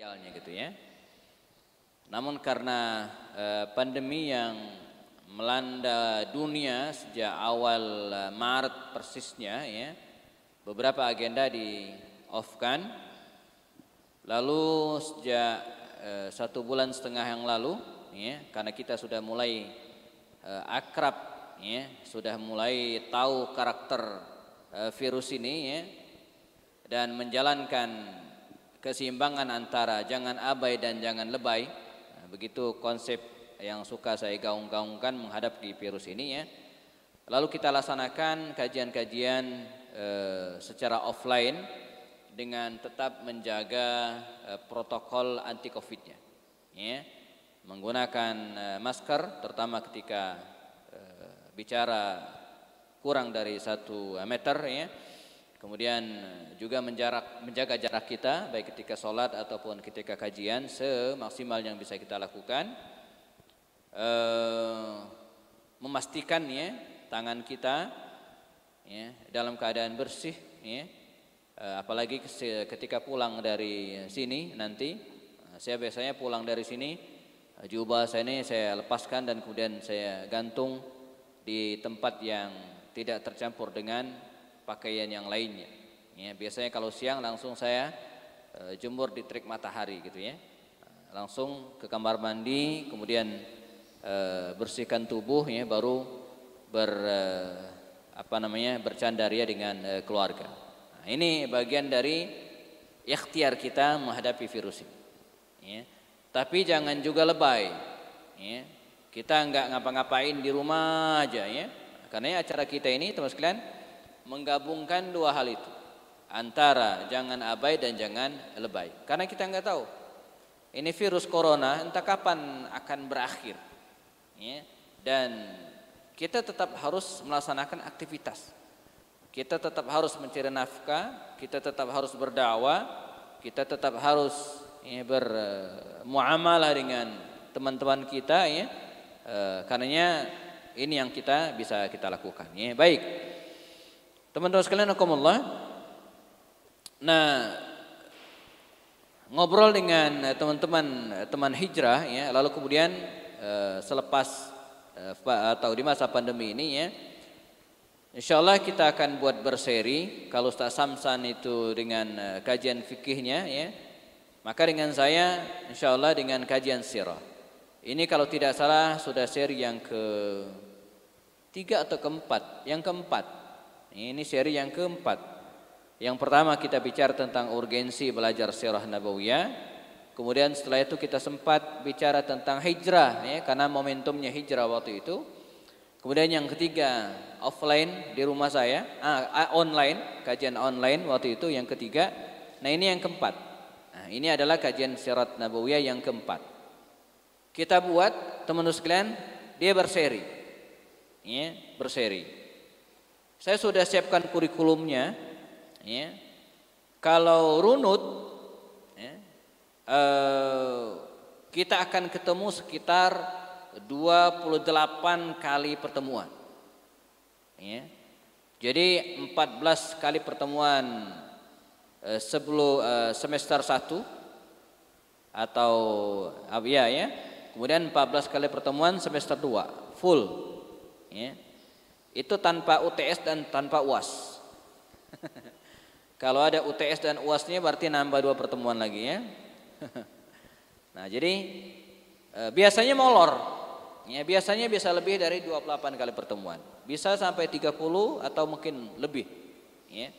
idealnya gitu ya. Namun karena pandemi yang melanda dunia sejak awal Maret persisnya ya, beberapa agenda di off-kan. Lalu sejak 1,5 bulan yang lalu ya, karena kita sudah mulai akrab ya, sudah mulai tahu karakter virus ini ya, dan menjalankan keseimbangan antara jangan abai dan jangan lebay. Nah, begitu konsep yang suka saya gaung-gaungkan menghadapi virus ini ya. Lalu kita laksanakan kajian-kajian secara offline dengan tetap menjaga protokol anti Covid-nya ya. Menggunakan masker terutama ketika bicara kurang dari 1 meter ya. Kemudian juga menjaga jarak kita baik ketika sholat ataupun ketika kajian semaksimal yang bisa kita lakukan. Memastikan ya tangan kita ya dalam keadaan bersih ya. Apalagi ketika pulang dari sini nanti, saya biasanya pulang dari sini jubah saya ini saya lepaskan dan kemudian saya gantung di tempat yang tidak tercampur dengan pakaian yang lainnya. Ya, biasanya kalau siang langsung saya jemur di terik matahari gitu ya. Langsung ke kamar mandi, kemudian bersihkan tubuh ya, baru bercandaria dengan keluarga. Nah, ini bagian dari ikhtiar kita menghadapi virus ini. Ya. Tapi jangan juga lebay. Ya. Kita enggak ngapa-ngapain di rumah aja ya. Karena acara kita ini teman sekalian menggabungkan dua hal itu, antara jangan abai dan jangan lebay. Karena kita nggak tahu ini virus corona entah kapan akan berakhir ya. Dan kita tetap harus melaksanakan aktivitas, kita tetap harus mencari nafkah, kita tetap harus berdakwah, kita tetap harus ya, bermuamalah dengan teman-teman kita ya. Karenanya ini yang kita bisa kita lakukan ya. Baik teman-teman sekalian, akumullah. Nah, ngobrol dengan teman hijrah ya, lalu kemudian selepas atau di masa pandemi ini ya, insyaallah kita akan buat berseri. Kalau Ustaz Samsan itu dengan kajian fikihnya ya, maka dengan saya insyaallah dengan kajian sirah. Ini kalau tidak salah sudah seri yang ke-3 atau ke-4, yang ke-4. Ini seri yang keempat. Yang pertama kita bicara tentang urgensi belajar sirah nabawiyah. Kemudian setelah itu kita sempat bicara tentang hijrah ya, karena momentumnya hijrah waktu itu. Kemudian yang ketiga offline di rumah saya, online, kajian online waktu itu yang ketiga. Nah ini yang keempat. Nah ini adalah kajian sirah nabawiyah yang keempat. Kita buat teman-teman sekalian, dia berseri. Ya, berseri. Saya sudah siapkan kurikulumnya ya. Kalau runut ya, kita akan ketemu sekitar 28 kali pertemuan ya. Jadi 14 kali pertemuan sebelum semester 1 atau ya. Kemudian 14 kali pertemuan semester 2 full ya. Itu tanpa UTS dan tanpa UAS. Kalau ada UTS dan UASnya berarti nambah 2 pertemuan lagi ya. Nah jadi biasanya molor ya, biasanya bisa lebih dari 28 kali pertemuan, bisa sampai 30 atau mungkin lebih ya.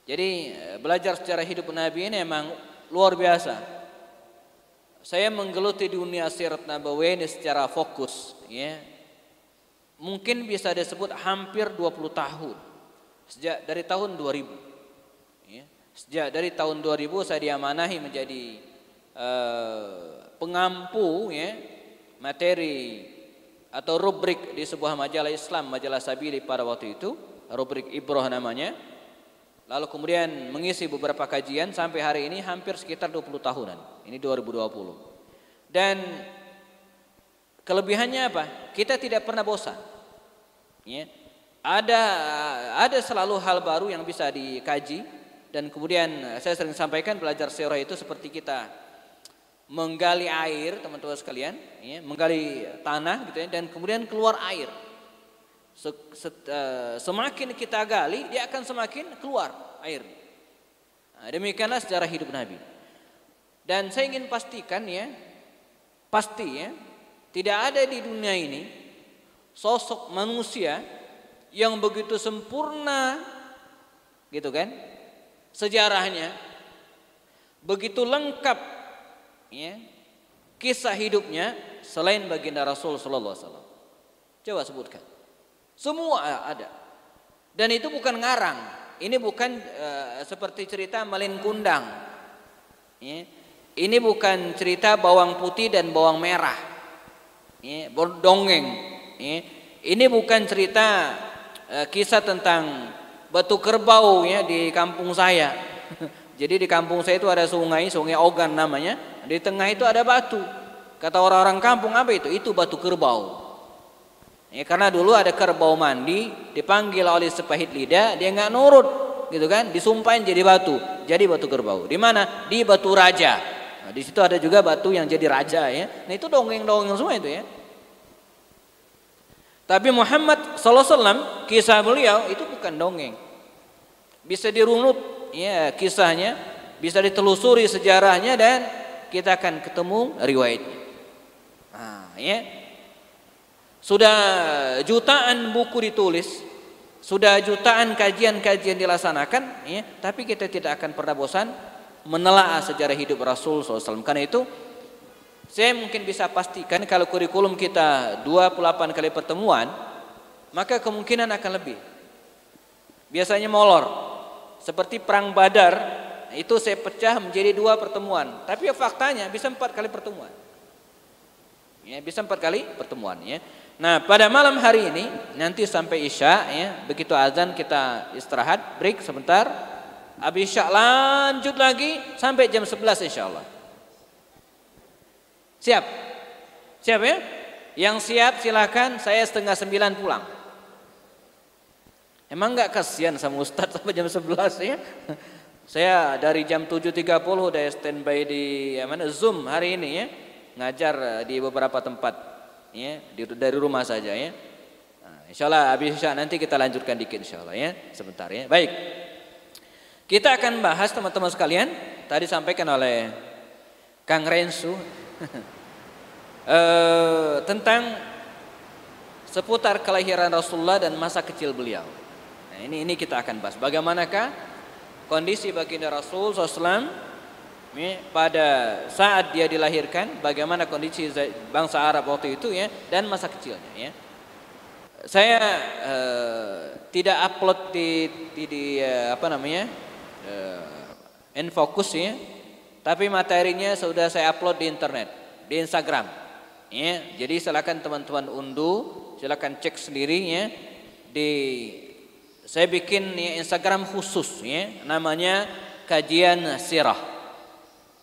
Jadi belajar secara hidup Nabi ini memang luar biasa. Saya menggeluti dunia sirat nabawiyah ini secara fokus ya. Mungkin bisa disebut hampir 20 tahun. Sejak dari tahun 2000 ya. Sejak dari tahun 2000 saya diamanahi menjadi pengampu ya, materi atau rubrik di sebuah majalah Islam, majalah Sabili pada waktu itu, rubrik Ibroh namanya. Lalu kemudian mengisi beberapa kajian sampai hari ini hampir sekitar 20 tahunan. Ini 2020. Dan kelebihannya apa? Kita tidak pernah bosan. Ya. Ada selalu hal baru yang bisa dikaji, dan kemudian saya sering sampaikan belajar sirah itu seperti kita menggali air, teman-teman sekalian, ya, menggali tanah gitu ya, dan kemudian keluar air. Semakin kita gali, dia akan semakin keluar air. Nah, demikianlah sejarah hidup Nabi. Dan saya ingin pastikan ya, pasti ya, tidak ada di dunia ini sosok manusia yang begitu sempurna, gitu kan? Sejarahnya begitu lengkap, ya, kisah hidupnya selain baginda Rasul Sallallahu Alaihi Wasallam. Coba sebutkan. Semua ada. Dan itu bukan ngarang. Ini bukan seperti cerita Malin Kundang. Ya. Ini bukan cerita bawang putih dan bawang merah. Ya, dongeng. Ya. Ini bukan cerita kisah tentang batu kerbau ya di kampung saya. Jadi di kampung saya itu ada sungai, Sungai Ogan namanya. Di tengah itu ada batu. Kata orang-orang kampung, apa itu? Itu batu kerbau. Ya, karena dulu ada kerbau mandi, dipanggil oleh sepahit lidah, dia nggak nurut, gitu kan? Disumpahin jadi batu kerbau. Di mana? Di Batu Raja. Nah, di situ ada juga batu yang jadi raja ya. Nah itu dongeng-dongeng semua itu ya. Tapi Muhammad Sallallahu Alaihi Wasallam, kisah beliau itu bukan dongeng. Bisa dirunut ya kisahnya, bisa ditelusuri sejarahnya dan kita akan ketemu riwayatnya. Nah, ya. Sudah jutaan buku ditulis, sudah jutaan kajian-kajian dilaksanakan, ya, tapi kita tidak akan pernah bosan menelaah sejarah hidup Rasul SAW. Karena itu, saya mungkin bisa pastikan kalau kurikulum kita 28 kali pertemuan, maka kemungkinan akan lebih. Biasanya molor, seperti perang Badar, itu saya pecah menjadi 2 pertemuan. Tapi faktanya bisa 4 kali pertemuan. Ya, bisa 4 kali pertemuan ya. Nah, pada malam hari ini nanti sampai Isya ya, begitu azan kita istirahat, break sebentar. Habis Isya lanjut lagi sampai jam 11 insyaallah. Siap? Siap ya? Yang siap silakan, saya 8:30 pulang. Emang enggak kasihan sama Ustadz sampai jam 11 ya? Saya dari jam 7.30 udah standby di Zoom hari ini ya. Ngajar di beberapa tempat ya, dari rumah saja ya. Nah, insyaallah habis Isya nanti kita lanjutkan dikit insyaallah ya, sebentar ya. Baik. Kita akan bahas teman-teman sekalian, tadi sampaikan oleh Kang Rensu tentang seputar kelahiran Rasulullah dan masa kecil beliau. Nah, ini kita akan bahas bagaimanakah kondisi baginda Rasul SAW pada saat dia dilahirkan, bagaimana kondisi bangsa Arab waktu itu ya, dan masa kecilnya ya. Saya tidak upload di Infocus ya, tapi materinya sudah saya upload di internet, di Instagram ya. Jadi silakan teman-teman unduh, silakan cek sendiri ya. Saya bikin ya, Instagram khusus ya, namanya Kajian Sirah.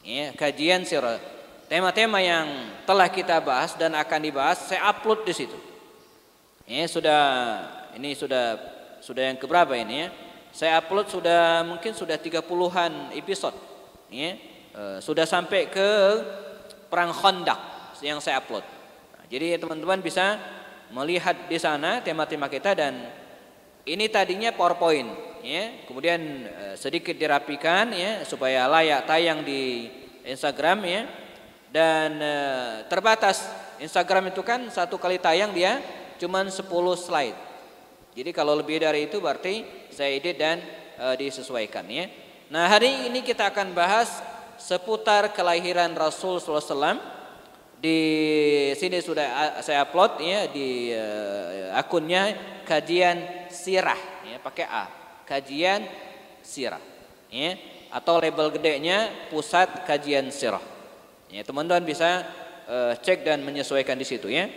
Ya, kajian sirah, tema-tema yang telah kita bahas dan akan dibahas saya upload di situ. Ya, ini sudah yang keberapa ini ya? Saya upload mungkin sudah 30-an episode. Ya, sudah sampai ke perang Khandaq yang saya upload. Nah, jadi teman-teman bisa melihat di sana tema-tema kita, dan ini tadinya PowerPoint. Ya, kemudian sedikit dirapikan ya supaya layak tayang di Instagram ya, dan terbatas. Instagram itu kan 1 kali tayang dia cuman 10 slide. Jadi kalau lebih dari itu berarti saya edit dan disesuaikan ya. Nah, hari ini kita akan bahas seputar kelahiran Rasul SAW. Di sini sudah saya upload ya di akunnya Kajian Sirah ya, pakai A. Kajian Sirah ya, atau label gedenya Pusat Kajian Sirah ya, teman-teman bisa cek dan menyesuaikan di situ ya.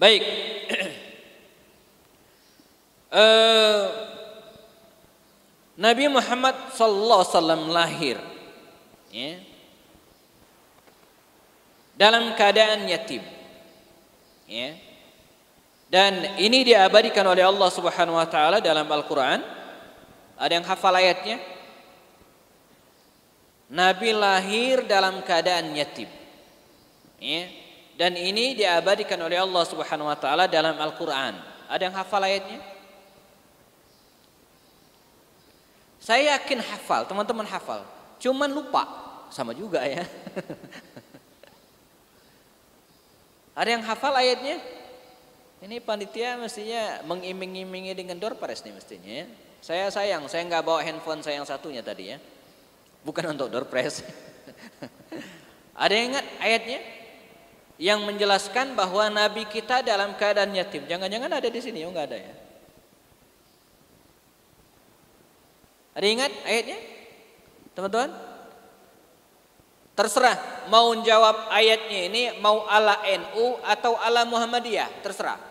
Baik. Nabi Muhammad sallallahu alaihi wasallam lahir ya, dalam keadaan yatim ya. Dan ini diabadikan oleh Allah Subhanahu wa taala dalam Al-Qur'an. Ada yang hafal ayatnya? Nabi lahir dalam keadaan yatim. Ya. Dan ini diabadikan oleh Allah Subhanahu wa taala dalam Al-Qur'an. Ada yang hafal ayatnya? Saya yakin hafal, teman-teman hafal. Cuman lupa, sama juga ya. Ada yang hafal ayatnya? Ini panitia mestinya mengiming-imingi dengan door prize nih mestinya ya. Saya sayang, saya nggak bawa handphone saya yang satunya tadi ya. Bukan untuk door prize. Ada yang ingat ayatnya? Yang menjelaskan bahwa Nabi kita dalam keadaan yatim. Jangan-jangan ada di sini, oh nggak ada ya? Ada yang ingat ayatnya? Teman-teman? Terserah mau jawab ayatnya ini mau ala NU atau ala Muhammadiyah, terserah.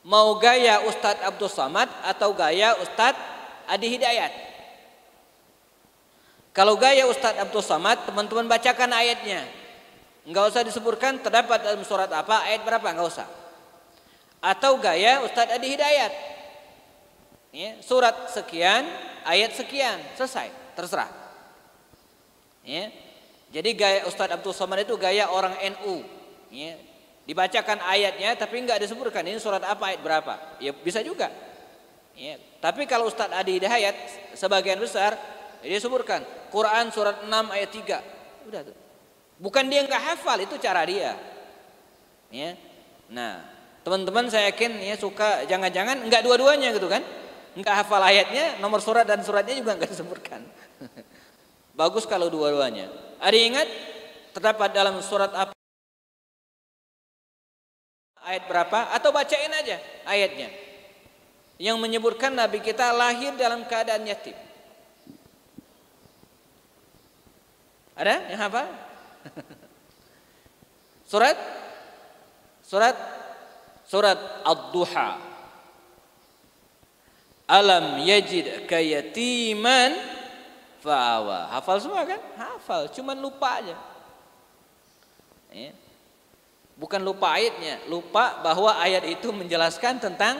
Mau gaya Ustadz Abdul Somad atau gaya Ustadz Adi Hidayat. Kalau gaya Ustadz Abdul Somad, teman-teman bacakan ayatnya. Enggak usah disebutkan terdapat dalam surat apa, ayat berapa, enggak usah. Atau gaya Ustadz Adi Hidayat. Ya, surat sekian, ayat sekian, selesai, terserah. Ya. Jadi gaya Ustadz Abdul Somad itu gaya orang NU. Ya. Dibacakan ayatnya tapi enggak disebutkan ini surat apa, ayat berapa. Ya bisa juga. Ya. Tapi kalau Ustadz Adi Hidayat sebagian besar dia sebutkan Quran surat 6 ayat 3. Udah tuh. Bukan dia enggak hafal, itu cara dia. Ya. Nah, teman-teman saya yakin ya suka jangan-jangan enggak dua-duanya gitu kan. Enggak hafal ayatnya, nomor surat dan suratnya juga enggak disebutkan. Bagus kalau dua-duanya. Ada yang ingat terdapat dalam surat apa? Ayat berapa? Atau bacain aja ayatnya. Yang menyebutkan Nabi kita lahir dalam keadaan yatim. Ada yang hafal? Surat Ad-Duha. Alam yajid kayatiman fa'awa. Hafal semua kan? Hafal, cuman lupa aja. Ya. Bukan lupa ayatnya, lupa bahwa ayat itu menjelaskan tentang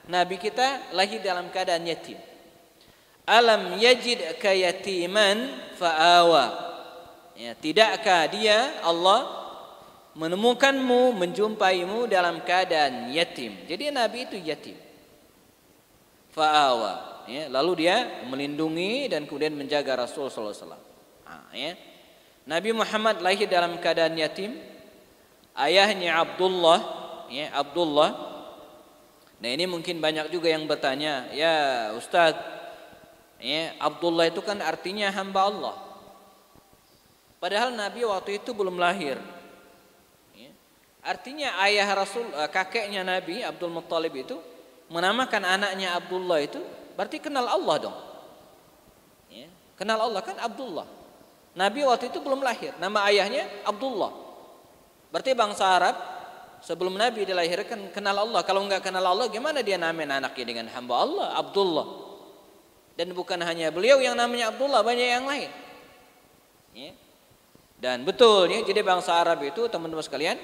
Nabi kita lahir dalam keadaan yatim. Alam yajid kayatiman fa'awa. Ya, tidakkah dia Allah menemukanmu, menjumpaimu dalam keadaan yatim. Jadi Nabi itu yatim. Fa'awa. Ya, lalu dia melindungi dan kemudian menjaga Rasul sallallahu alaihi wasallam. Ya. Nabi Muhammad lahir dalam keadaan yatim. Ayahnya Abdullah, ya, Abdullah. Nah, ini mungkin banyak juga yang bertanya, "Ya, Ustaz, ya, Abdullah itu kan artinya hamba Allah." Padahal Nabi waktu itu belum lahir. Ya. Artinya ayah Rasul, kakeknya Nabi Abdul Muttalib itu menamakan anaknya Abdullah itu berarti kenal Allah dong. Ya, kenal Allah kan Abdullah. Nabi waktu itu belum lahir, nama ayahnya Abdullah. Berarti bangsa Arab sebelum Nabi dilahirkan kenal Allah. Kalau enggak kenal Allah gimana dia namain anaknya dengan hamba Allah, Abdullah. Dan bukan hanya beliau yang namanya Abdullah, banyak yang lain. Ya. Dan betul ya, jadi bangsa Arab itu teman-teman sekalian,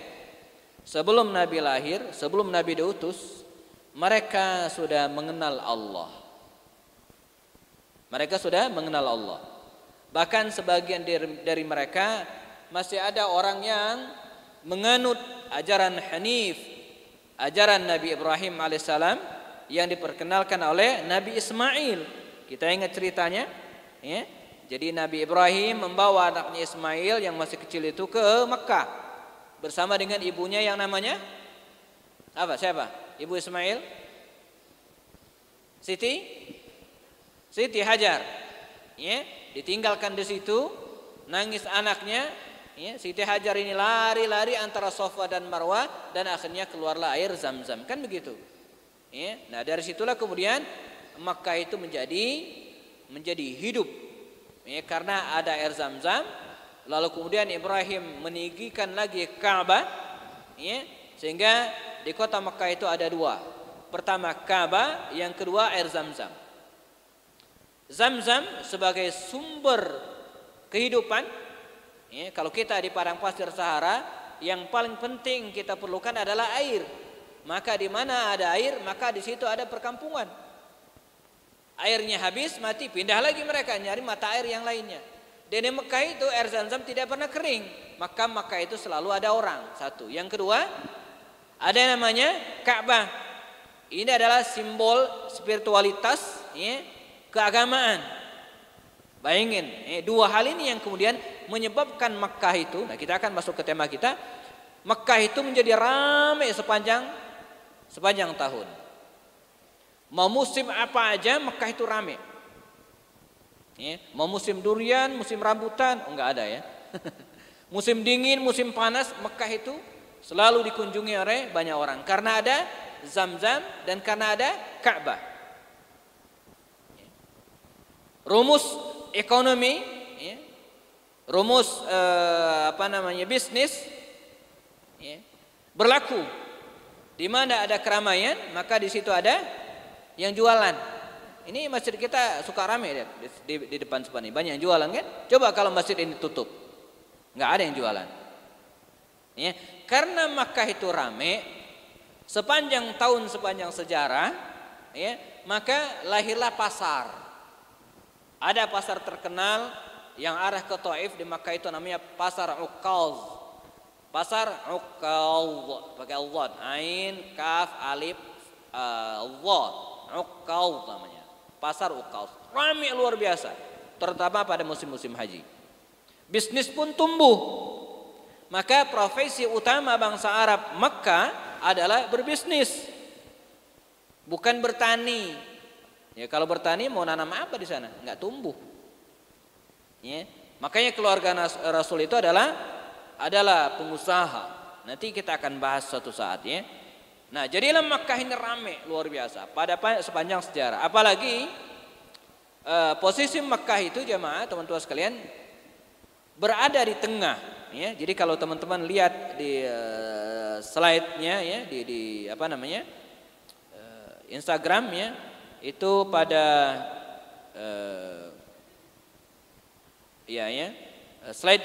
sebelum Nabi lahir, sebelum Nabi diutus, mereka sudah mengenal Allah. Mereka sudah mengenal Allah. Bahkan sebagian dari mereka masih ada orang yang menganut ajaran Hanif, ajaran Nabi Ibrahim alaihissalam yang diperkenalkan oleh Nabi Ismail. Kita ingat ceritanya, ya. Jadi Nabi Ibrahim membawa anaknya Ismail yang masih kecil itu ke Mekah bersama dengan ibunya yang namanya apa? Siapa? Ibu Ismail? Siti Hajar. Ya, ditinggalkan di situ, nangis anaknya. Ya, Siti Hajar ini lari-lari antara Safa dan Marwah dan akhirnya keluarlah air Zam-Zam, kan begitu. Ya, nah dari situlah kemudian Makkah itu menjadi hidup. Ya, karena ada air Zam-Zam, lalu kemudian Ibrahim meninggikan lagi Ka'bah, ya, sehingga di kota Makkah itu ada dua. Pertama Ka'bah, yang kedua air Zam-Zam. Zam-Zam sebagai sumber kehidupan. Ya, kalau kita di padang pasir Sahara, yang paling penting kita perlukan adalah air. Maka di mana ada air, maka di situ ada perkampungan. Airnya habis, mati, pindah lagi mereka nyari mata air yang lainnya. Dan di Mekah itu air Zam-Zam tidak pernah kering. Maka Mekah itu selalu ada orang. Satu. Yang kedua, ada yang namanya Ka'bah. Ini adalah simbol spiritualitas, ya, keagamaan. Bayangin, dua hal ini yang kemudian menyebabkan Mekah itu. Nah, kita akan masuk ke tema kita. Mekah itu menjadi ramai sepanjang tahun. Mau musim apa aja Mekah itu ramai. Ya, mau musim durian, musim rambutan, enggak ada ya. Musim dingin, musim panas, Mekah itu selalu dikunjungi oleh banyak orang karena ada Zam-Zam dan karena ada Ka'bah. Rumus ekonomi, ya, rumus bisnis, ya, berlaku. Di mana ada keramaian, maka di situ ada yang jualan. Ini masjid kita suka rame ya, di depan sepan ini banyak yang jualan kan? Coba kalau masjid ini tutup, nggak ada yang jualan. Ya, karena Makkah itu rame sepanjang tahun, sepanjang sejarah, ya, maka lahirlah pasar. Ada pasar terkenal yang arah ke Taif di Makkah itu namanya Pasar Uqaz. Pasar Uqaz pakai Dhad, Ain, Kaf, Alif, Dhad, Uqaz namanya. Pasar Uqaz ramai luar biasa, terutama pada musim-musim haji. Bisnis pun tumbuh. Maka profesi utama bangsa Arab Mekah adalah berbisnis, bukan bertani. Ya, kalau bertani mau nanam apa di sana? Enggak tumbuh. Ya, makanya keluarga Rasul itu adalah pengusaha. Nanti kita akan bahas suatu saat ya. Nah, jadilah Makkah ini ramai luar biasa pada sepanjang sejarah. Apalagi posisi Makkah itu jemaah teman-teman sekalian berada di tengah. Ya, jadi kalau teman-teman lihat di slide-nya ya di Instagram ya, itu pada slide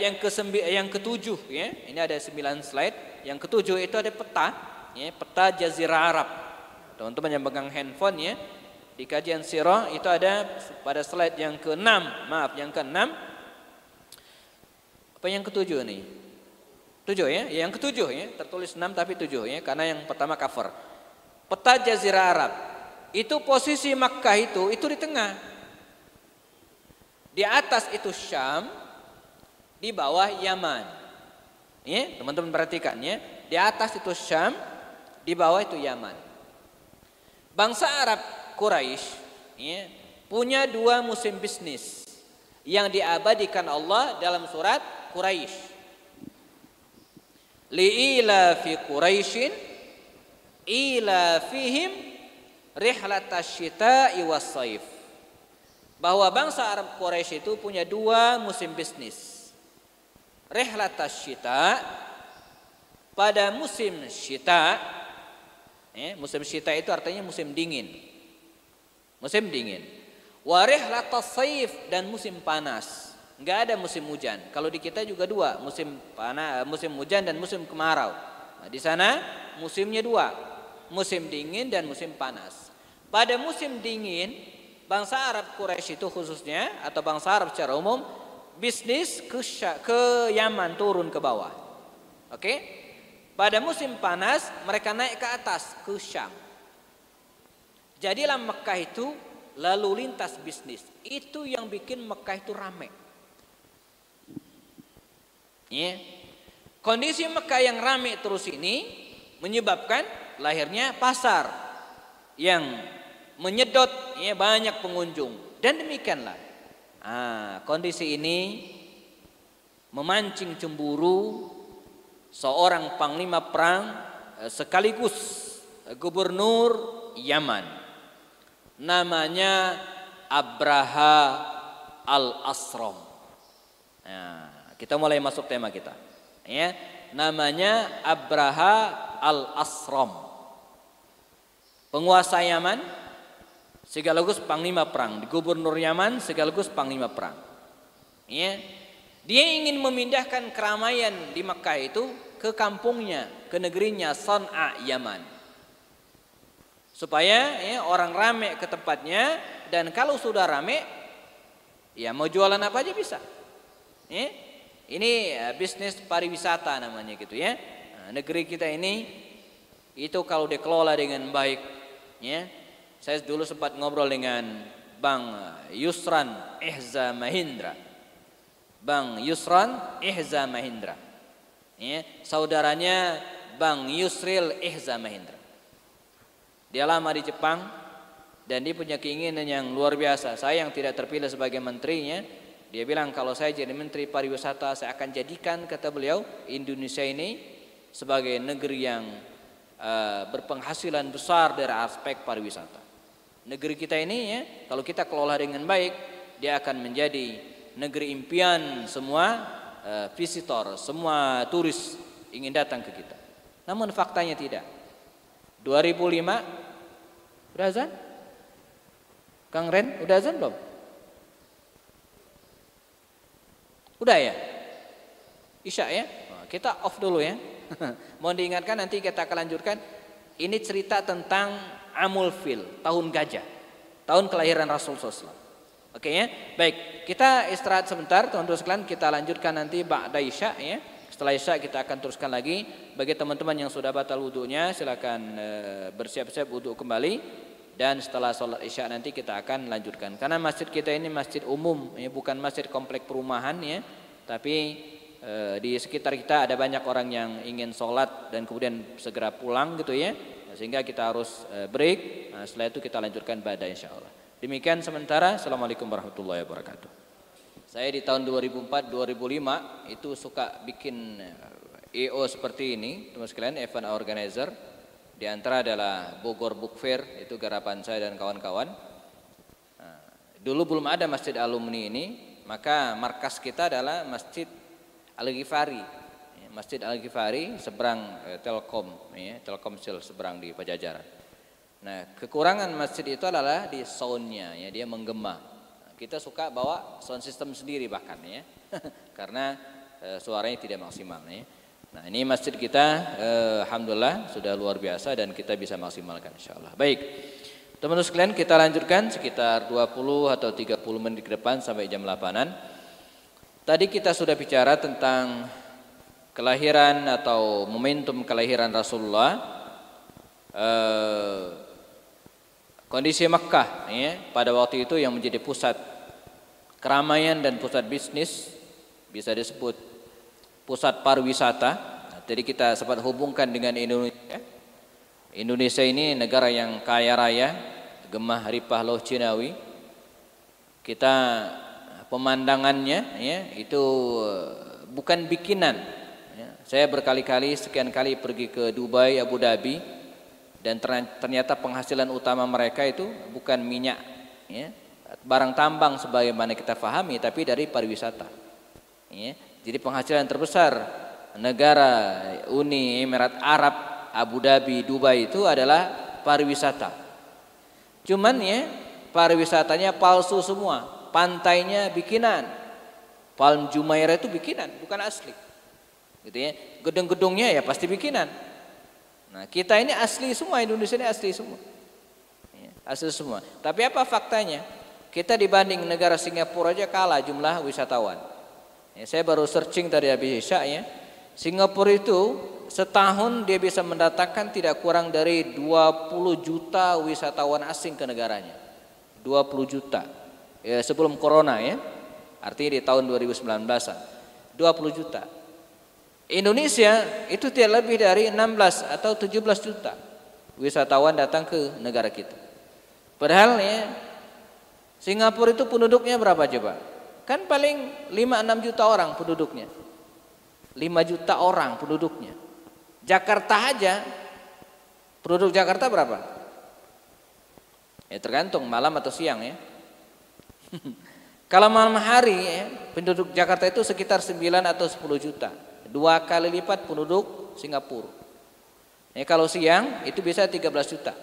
yang ketujuh ya. Ini ada 9 slide. Yang ketujuh itu ada peta. Ya, peta Jazirah Arab. Teman-teman yang pegang handphone ya, di kajian sirah itu ada pada slide yang ke-6. Maaf, yang ke-6. Apa yang ketujuh nih? 7 ya, yang ketujuh ya, tertulis 6 tapi 7 ya, karena yang pertama cover. Peta Jazirah Arab. Itu posisi Makkah itu di tengah. Di atas itu Syam, di bawah Yaman. Ya, teman-teman perhatikan ya. Di atas itu Syam, di bawah itu Yaman. Bangsa Arab Quraisy ya, punya 2 musim bisnis yang diabadikan Allah dalam surat Quraisy. Li'ila fi Quraisyin ila fihim rihlatash syita'i was-saif. Bahwa bangsa Arab Quraisy itu punya 2 musim bisnis. Rihlatash syita' pada musim syita. Musim syita itu artinya musim dingin. Musim dingin. Wa rihlatas saif dan musim panas. Enggak ada musim hujan. Kalau di kita juga 2, musim panas, musim hujan dan musim kemarau. Nah, di sana musimnya 2, musim dingin dan musim panas. Pada musim dingin, bangsa Arab Quraisy itu khususnya atau bangsa Arab secara umum bisnis ke Yaman, turun ke bawah. Oke? Pada musim panas mereka naik ke atas ke Syam. Jadilah Mekah itu lalu lintas bisnis. Itu yang bikin Mekah itu ramai. Ya. Kondisi Mekah yang ramai terus ini menyebabkan lahirnya pasar yang menyedot ya, banyak pengunjung. Dan demikianlah kondisi ini memancing cemburu seorang panglima perang sekaligus gubernur Yaman, namanya Abraha al-Asram. Nah, kita mulai masuk tema kita. Ya, namanya Abraha al-Asram. Penguasa Yaman sekaligus panglima perang, gubernur Yaman sekaligus panglima perang. Ya. Dia ingin memindahkan keramaian di Makkah itu ke kampungnya, ke negerinya San'a, Yaman. Supaya ya, orang ramai ke tempatnya, dan kalau sudah ramai ya mau jualan apa aja bisa. Ya. Ini bisnis pariwisata namanya gitu ya. Nah, negeri kita ini itu kalau dikelola dengan baik, ya. Saya dulu sempat ngobrol dengan Bang Yusran Ihza Mahindra. Bang Yusran Ihza Mahindra. Ya, saudaranya Bang Yusril Ihza Mahindra. Dia lama di Jepang dan dia punya keinginan yang luar biasa. Saya yang tidak terpilih sebagai menterinya, dia bilang kalau saya jadi menteri pariwisata, saya akan jadikan, kata beliau, Indonesia ini sebagai negeri yang berpenghasilan besar dari aspek pariwisata. Negeri kita ini ya, kalau kita kelola dengan baik, dia akan menjadi negeri impian semua visitor, semua turis ingin datang ke kita. Namun faktanya tidak. 2005 udah azan? Kang Ren, udah azan belum? Udah ya? Isya ya? Kita off dulu ya. Mohon diingatkan, nanti kita akan lanjutkan. Ini cerita tentang Amul Fil, tahun gajah, tahun kelahiran Rasul SAW. Oke ya, baik, kita istirahat sebentar teman-teman sekalian, kita lanjutkan nanti ba'da isya ya. Setelah isya kita akan teruskan lagi. Bagi teman-teman yang sudah batal wudunya silakan bersiap-siap wudu kembali, dan setelah sholat isya nanti kita akan lanjutkan. Karena masjid kita ini masjid umum ya, bukan masjid komplek perumahan ya, tapi di sekitar kita ada banyak orang yang ingin sholat dan kemudian segera pulang gitu ya, sehingga kita harus break. Nah, setelah itu kita lanjutkan ba'da insyaallah. Demikian sementara. Assalamualaikum warahmatullahi wabarakatuh. Saya di tahun 2004-2005 itu suka bikin EO seperti ini, teman sekalian, event organizer. Di antara adalah Bogor Book Fair, itu garapan saya dan kawan-kawan. Nah, dulu belum ada masjid alumni ini, maka markas kita adalah Masjid Al-Ghifari. Masjid Al-Ghifari seberang Telkom, ya, Telkomsel seberang di Pajajaran. Nah, kekurangan masjid itu adalah di soundnya, ya, dia menggema. Kita suka bawa sound system sendiri bahkan ya, karena suaranya tidak maksimal ya. Nah, ini masjid kita, alhamdulillah sudah luar biasa dan kita bisa maksimalkan insyaallah. Baik, teman-teman sekalian, kita lanjutkan sekitar 20 atau 30 menit ke depan sampai jam 8-an. Tadi kita sudah bicara tentang kelahiran atau momentum kelahiran Rasulullah. Kondisi Makkah ya, pada waktu itu yang menjadi pusat keramaian dan pusat bisnis, bisa disebut pusat pariwisata. Nah, jadi kita sempat hubungkan dengan Indonesia. Indonesia ini negara yang kaya raya, gemah ripah loh Cinawi. Kita pemandangannya ya, itu bukan bikinan ya. Saya berkali-kali, sekian kali pergi ke Dubai, Abu Dhabi, dan ternyata penghasilan utama mereka itu bukan minyak ya, barang tambang sebagaimana kita fahami, tapi dari pariwisata ya. Jadi penghasilan terbesar negara Uni Emirat Arab, Abu Dhabi, Dubai itu adalah pariwisata. Cuman ya, pariwisatanya palsu semua, pantainya bikinan, Palm Jumeirah itu bikinan, bukan asli gitu ya. Gedung-gedungnya ya pasti bikinan. Nah, kita ini asli semua, Indonesia ini asli semua ya, asli semua. Tapi apa faktanya? Kita dibanding negara Singapura aja kalah jumlah wisatawan ya. Saya baru searching tadi habis isya ya, Singapura itu setahun dia bisa mendatangkan tidak kurang dari 20 juta wisatawan asing ke negaranya. 20 juta ya, sebelum corona ya, artinya di tahun 2019-an 20 juta. Indonesia itu tidak lebih dari 16 atau 17 juta wisatawan datang ke negara kita. Padahal ya, Singapura itu penduduknya berapa coba? Kan paling 5-6 juta orang penduduknya. 5 juta orang penduduknya. Jakarta aja, penduduk Jakarta berapa? Ya tergantung malam atau siang ya. Kalau malam hari ya, penduduk Jakarta itu sekitar 9 atau 10 juta. 2 kali lipat penduduk Singapura. Ya, kalau siang itu bisa 13 juta.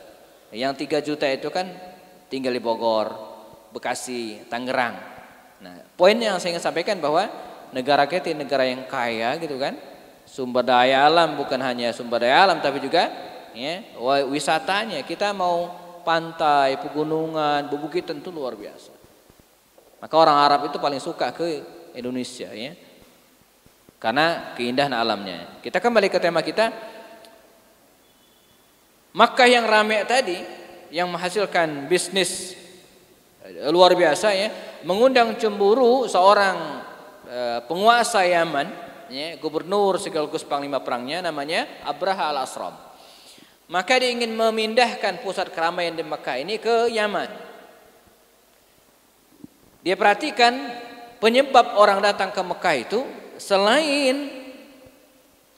Yang 3 juta itu kan tinggal di Bogor, Bekasi, Tangerang. Nah, poin yang saya ingin sampaikan bahwa negara kita negara yang kaya gitu kan. Sumber daya alam, bukan hanya sumber daya alam tapi juga ya, wisatanya. Kita mau pantai, pegunungan, bebukitan itu luar biasa. Maka orang Arab itu paling suka ke Indonesia ya. Karena keindahan alamnya. Kita kembali ke tema kita. Makkah yang ramai tadi yang menghasilkan bisnis luar biasa ya, mengundang cemburu seorang penguasa Yaman ya, gubernur sekaligus panglima perangnya namanya Abraha al-Asram. Maka dia ingin memindahkan pusat keramaian di Makkah ini ke Yaman. Dia perhatikan penyebab orang datang ke Makkah itu selain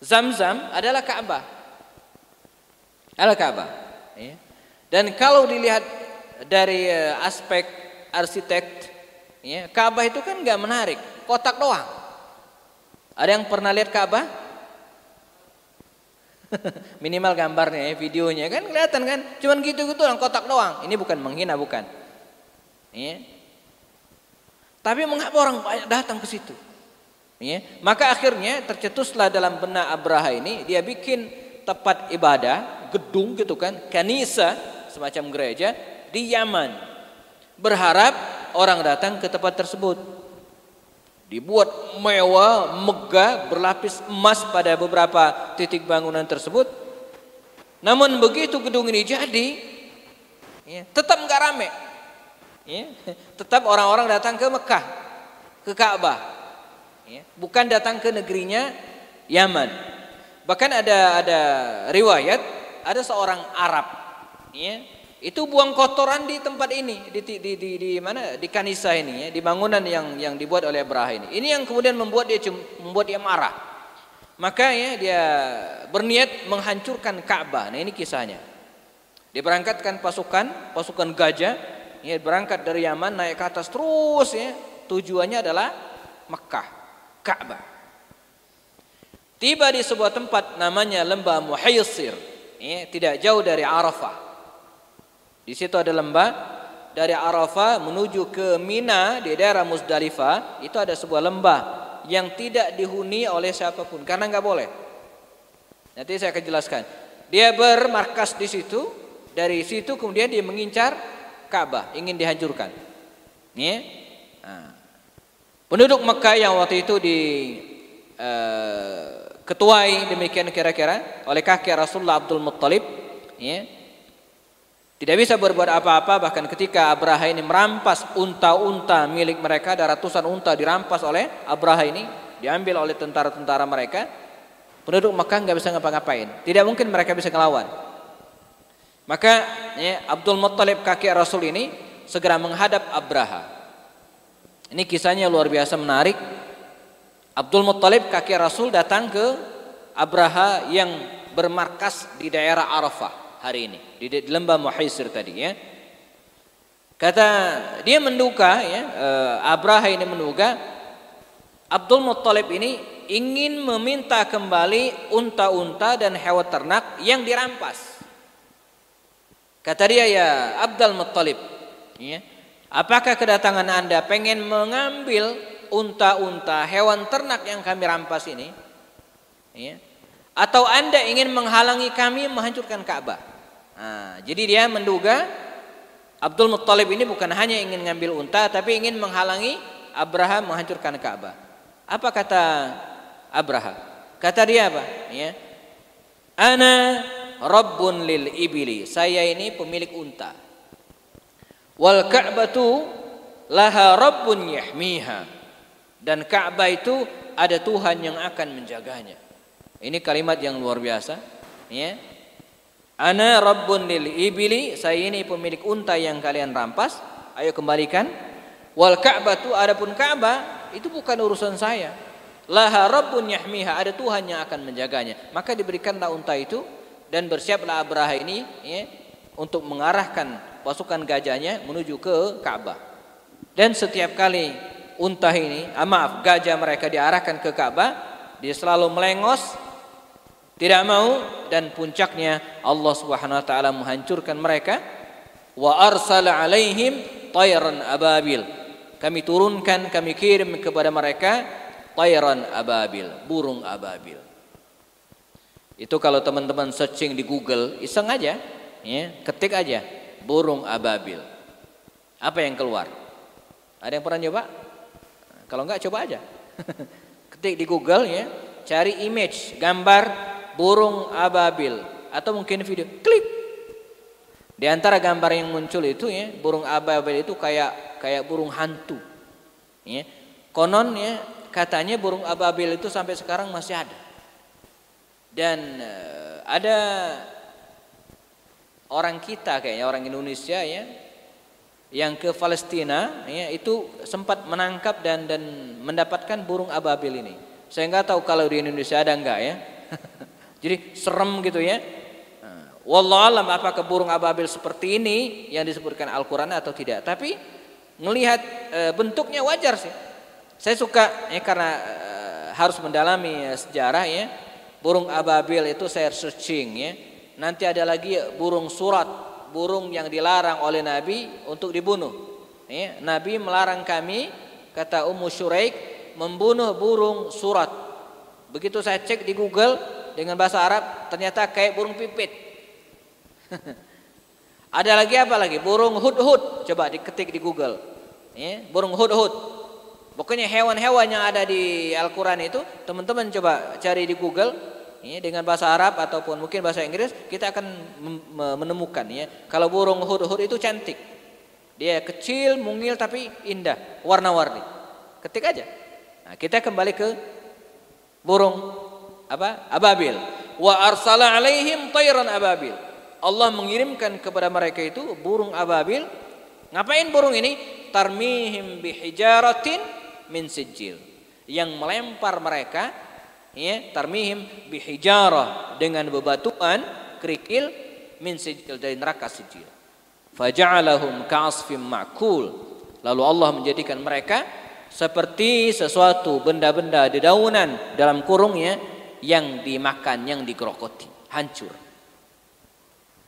Zamzam adalah Ka'bah. Al-Ka'bah ya. Dan kalau dilihat dari aspek arsitek ya, Ka'bah itu kan nggak menarik, kotak doang. Ada yang pernah lihat Ka'bah? Minimal gambarnya ya, videonya kan kelihatan kan, cuman gitu-gitu orang kotak doang. Ini bukan menghina, bukan ya. Tapi mengapa orang banyak datang ke situ ya? Maka akhirnya tercetuslah dalam benak Abraha ini, dia bikin tempat ibadah, gedung gitu kan, kanisa, semacam gereja di Yaman. Berharap orang datang ke tempat tersebut. Dibuat mewah, megah, berlapis emas pada beberapa titik bangunan tersebut. Namun begitu gedung ini jadi, ya, tetap nggak rame. Ya, tetap orang-orang datang ke Mekah, ke Ka'bah. Ya, bukan datang ke negerinya Yaman. Bahkan ada riwayat, ada seorang Arab, ya, itu buang kotoran di tempat ini, di mana, di kanisa ini, ya, di bangunan yang dibuat oleh Abraha ini. Ini yang kemudian membuat dia marah. Maka ya dia berniat menghancurkan Ka'bah. Nah ini kisahnya. Dia berangkatkan pasukan gajah, ya, berangkat dari Yaman naik ke atas terus, ya, tujuannya adalah Mekah, Ka'bah. Tiba di sebuah tempat namanya Lembah Muhaysir, ya, tidak jauh dari Arafah. Di situ ada lembah, dari Arafah menuju ke Mina di daerah Muzdalifah, itu ada sebuah lembah yang tidak dihuni oleh siapapun karena nggak boleh. Nanti saya akan jelaskan. Dia bermarkas di situ, dari situ kemudian dia mengincar Ka'bah, ingin dihancurkan. Ya. Nah, penduduk Mekah yang waktu itu ketuai demikian kira-kira oleh kakek Rasulullah Abdul Muttalib, ya, tidak bisa berbuat apa-apa. Bahkan ketika Abraha ini merampas unta-unta milik mereka, ada ratusan unta dirampas oleh Abraha ini, diambil oleh tentara-tentara mereka. Penduduk Mekah nggak bisa ngapa-ngapain, tidak mungkin mereka bisa ngelawan. Maka ya, Abdul Muttalib kakek Rasul ini segera menghadap Abraha. Ini kisahnya luar biasa menarik. Abdul Muttalib kakek Rasul datang ke Abraha yang bermarkas di daerah Arafah hari ini, di lembah Muhaysir tadi, ya. Kata dia menduga, ya, Abraha ini menduga Abdul Muttalib ini ingin meminta kembali unta-unta dan hewan ternak yang dirampas. Kata dia, ya Abdul Muttalib, ya, apakah kedatangan Anda pengen mengambil unta-unta, hewan ternak yang kami rampas ini, ya, atau Anda ingin menghalangi kami menghancurkan Ka'bah? Nah, jadi dia menduga Abdul Muttalib ini bukan hanya ingin ngambil unta, tapi ingin menghalangi Abraha menghancurkan Ka'bah. Apa kata Abraha? Kata dia apa? Ya, ana rabbun lil ibili, saya ini pemilik unta. Wal Ka'batu laha rabbun yahmiha, dan Ka'bah itu ada Tuhan yang akan menjaganya. Ini kalimat yang luar biasa, ya. Ana rabbun lil ibili, saya ini pemilik unta yang kalian rampas, ayo kembalikan. Wal Ka'batu, adapun Ka'bah itu bukan urusan saya. Laha rabbun yahmiha, ada Tuhan yang akan menjaganya. Maka diberikanlah unta itu dan bersiaplah Abraha ini, ya, untuk mengarahkan pasukan gajahnya menuju ke Ka'bah. Dan setiap kali unta ini, gajah mereka diarahkan ke Ka'bah, dia selalu melengos, tidak mau, dan puncaknya Allah Subhanahu wa taala menghancurkan mereka. Wa arsala alaihim tayran ababil, kami turunkan, kami kirim kepada mereka tayran ababil, burung ababil. Itu kalau teman-teman searching di Google, iseng aja, ya, ketik aja burung ababil, apa yang keluar? Ada yang pernah nyoba? Kalau enggak coba aja. Ketik di Google ya, cari image, gambar burung ababil atau mungkin video, klik. Di antara gambar yang muncul itu ya, burung ababil itu kayak burung hantu. Ya. Konon ya, katanya burung ababil itu sampai sekarang masih ada. Dan ada orang kita kayaknya orang Indonesia ya yang ke Palestina ya, itu sempat menangkap dan mendapatkan burung ababil ini. Saya nggak tahu kalau di Indonesia ada enggak ya. Jadi serem gitu ya. Wallahualam apakah burung ababil seperti ini yang disebutkan Al-Quran atau tidak. Tapi melihat bentuknya wajar sih. Saya suka ya karena harus mendalami sejarah ya. Burung ababil itu saya searching ya. Nanti ada lagi burung surat, burung yang dilarang oleh Nabi untuk dibunuh. Ya, Nabi melarang kami, kata Ummu Syuraik, membunuh burung surat. Begitu saya cek di Google dengan bahasa Arab, ternyata kayak burung pipit. Ada lagi apa lagi? Burung hudhud. Coba diketik di Google. Ya, burung hudhud. Pokoknya hewan-hewan yang ada di Al-Quran itu, teman-teman coba cari di Google ya, dengan bahasa Arab ataupun mungkin bahasa Inggris, kita akan menemukan ya. Kalau burung hudhud itu cantik. Dia kecil, mungil tapi indah, warna-warni. Ketik aja. Nah, kita kembali ke burung apa? Ababil. Wa arsala alaihim tayran ababil. Allah mengirimkan kepada mereka itu burung ababil. Ngapain burung ini? Tarmihim bihijaratin min sijil. Yang melempar mereka ya, tarmihim bihijarah dengan bebatuan kerikil min sijil dari neraka sijil. Faja'alahum ka'asfim ma'kul. Lalu Allah menjadikan mereka seperti sesuatu benda-benda dedaunan dalam kurungnya yang dimakan, yang digerokoti, hancur.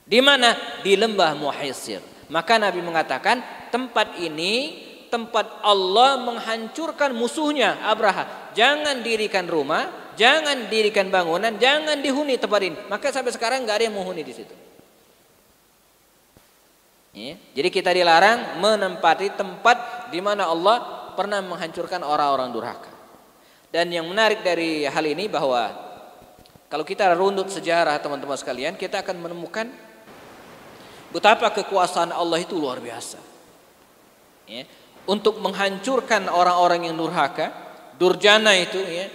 Di mana? Di lembah Muhaisir. Maka Nabi mengatakan tempat ini tempat Allah menghancurkan musuhnya Abraha. Jangan dirikan rumah, jangan dirikan bangunan, jangan dihuni tempat ini. Maka sampai sekarang nggak ada yang menghuni di situ. Ya. Jadi kita dilarang menempati tempat di mana Allah pernah menghancurkan orang-orang durhaka. Dan yang menarik dari hal ini bahwa kalau kita runut sejarah teman-teman sekalian, kita akan menemukan betapa kekuasaan Allah itu luar biasa. Ya. Untuk menghancurkan orang-orang yang durhaka, durjana itu ya.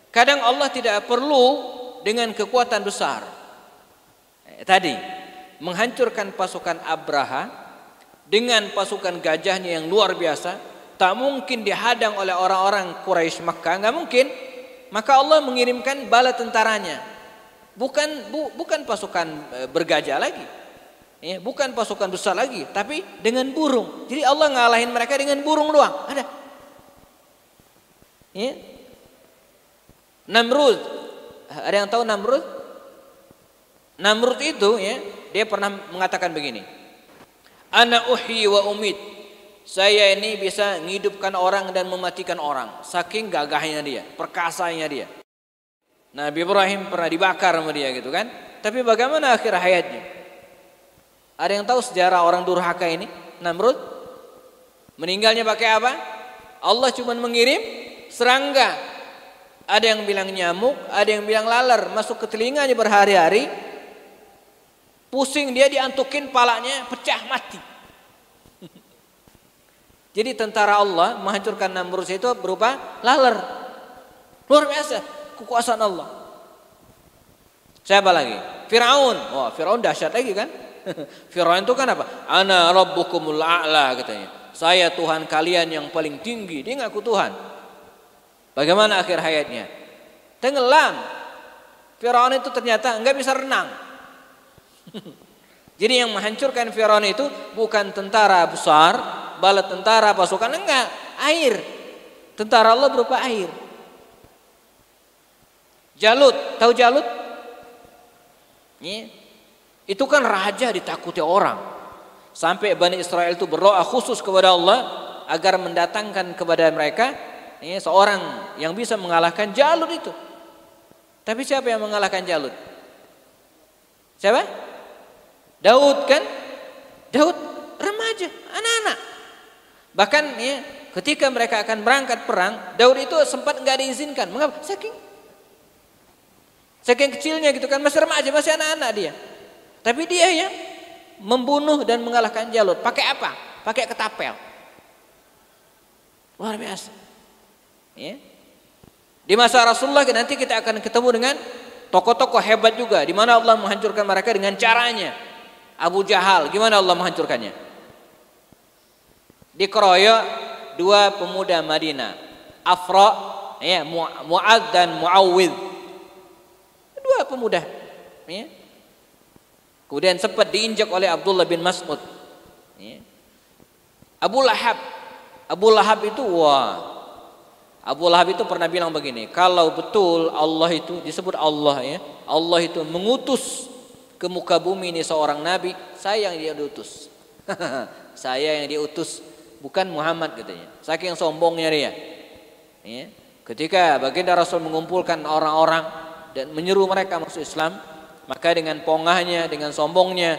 Kadang Allah tidak perlu dengan kekuatan besar. Tadi menghancurkan pasukan Abraha dengan pasukan gajahnya yang luar biasa, tak mungkin dihadang oleh orang-orang Quraisy Makkah, nggak mungkin. Maka Allah mengirimkan bala tentaranya, bukan pasukan bergajah lagi. Ya, bukan pasukan besar lagi, tapi dengan burung. Jadi Allah ngalahin mereka dengan burung doang. Ada. Ya. Namrud. Ada yang tahu Namrud? Namrud itu ya, dia pernah mengatakan begini. Ana uhyi wa umit. Saya ini bisa menghidupkan orang dan mematikan orang. Saking gagahnya dia, perkasanya dia. Nabi Ibrahim pernah dibakar sama dia gitu kan. Tapi bagaimana akhir hayatnya? Ada yang tahu sejarah orang durhaka ini? Namrud meninggalnya pakai apa? Allah cuma mengirim serangga. Ada yang bilang nyamuk, ada yang bilang laler, masuk ke telinganya berhari-hari. Pusing dia, diantukin palanya, pecah mati. Jadi tentara Allah menghancurkan Namrud itu berupa laler. Luar biasa kekuasaan Allah. Siapa lagi? Firaun. Wah, Firaun dahsyat lagi kan? Firaun itu kan apa? Ana rabbukumul a'la katanya. Saya Tuhan kalian yang paling tinggi. Dia ngaku Tuhan. Bagaimana akhir hayatnya? Tenggelam. Firaun itu ternyata enggak bisa renang. Jadi yang menghancurkan Firaun itu bukan tentara besar, bala tentara pasukan, enggak, air. Tentara Allah berupa air. Jalut, tahu Jalut? Ya. Itu kan raja ditakuti orang. Sampai Bani Israel itu berdoa khusus kepada Allah agar mendatangkan kepada mereka ya, seorang yang bisa mengalahkan Jalut itu. Tapi siapa yang mengalahkan Jalut? Siapa? Daud kan? Daud remaja, anak-anak. Bahkan ya, ketika mereka akan berangkat perang, Daud itu sempat nggak diizinkan. Mengapa? Saking kecilnya gitu kan, masih remaja, masih anak-anak dia. Tapi dia yang membunuh dan mengalahkan Jalut. Pakai apa? Pakai ketapel. Luar biasa. Ya. Di masa Rasulullah nanti kita akan ketemu dengan tokoh-tokoh hebat juga, di mana Allah menghancurkan mereka dengan caranya. Abu Jahal, gimana Allah menghancurkannya? Dikeroyok dua pemuda Madinah, Afra, ya, Mu'ad dan Mu'awwidh. Dua pemuda. Ya. Kemudian sempat diinjak oleh Abdullah bin Mas'ud. Ya. Abu Lahab itu Abu Lahab itu pernah bilang begini, kalau betul Allah itu disebut Allah, ya, Allah itu mengutus ke muka bumi ini seorang nabi, saya yang dia diutus. Saya yang diutus, bukan Muhammad katanya. Saking sombongnya dia. Ya. Ketika baginda Rasul mengumpulkan orang-orang dan menyeru mereka masuk Islam, maka dengan pongahnya, dengan sombongnya,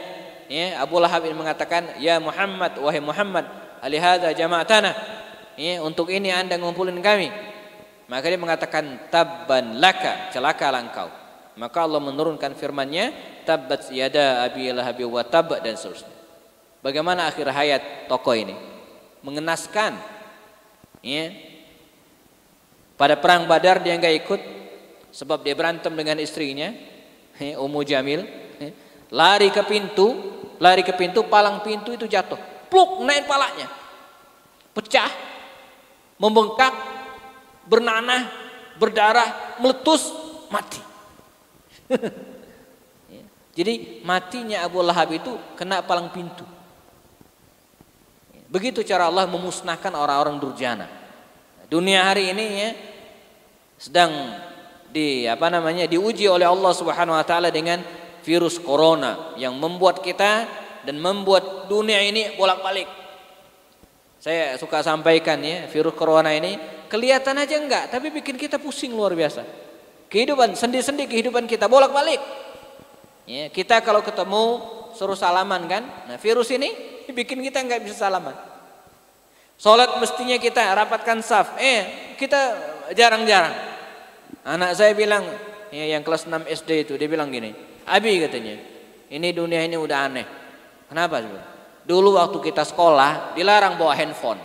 ya, Abu Lahab ini mengatakan, ya Muhammad, wahai Muhammad, alihada jama'atana, ya, untuk ini anda ngumpulin kami. Maka dia mengatakan, tabban laka, celakalah engkau. Maka Allah menurunkan firman-Nya, tabbat yada abi lahabi wa tab, dan seterusnya. Bagaimana akhir hayat tokoh ini? Mengenaskan. Ya. Pada perang Badar dia enggak ikut sebab dia berantem dengan istrinya, Ummu Jamil. Lari ke pintu, palang pintu itu jatuh. Pluk, naik palanya. Pecah, membengkak, bernanah, berdarah, meletus, mati. Jadi matinya Abu Lahab itu kena palang pintu. Begitu cara Allah memusnahkan orang-orang durjana. Dunia hari ini, ya, sedang diuji oleh Allah Subhanahu wa taala dengan virus corona yang membuat kita dan membuat dunia ini bolak-balik. Saya suka sampaikan, ya, virus corona ini kelihatan aja enggak, tapi bikin kita pusing luar biasa. Kehidupan sendi-sendi kehidupan kita bolak-balik. Ya, kita kalau ketemu suruh salaman kan. Nah, virus ini bikin kita enggak bisa salaman. Salat mestinya kita rapatkan saf. Kita jarang-jarang. Anak saya bilang, ya, yang kelas 6 SD itu, dia bilang gini, "Abi," katanya, "ini dunia ini udah aneh." Kenapa? Dulu waktu kita sekolah dilarang bawa handphone.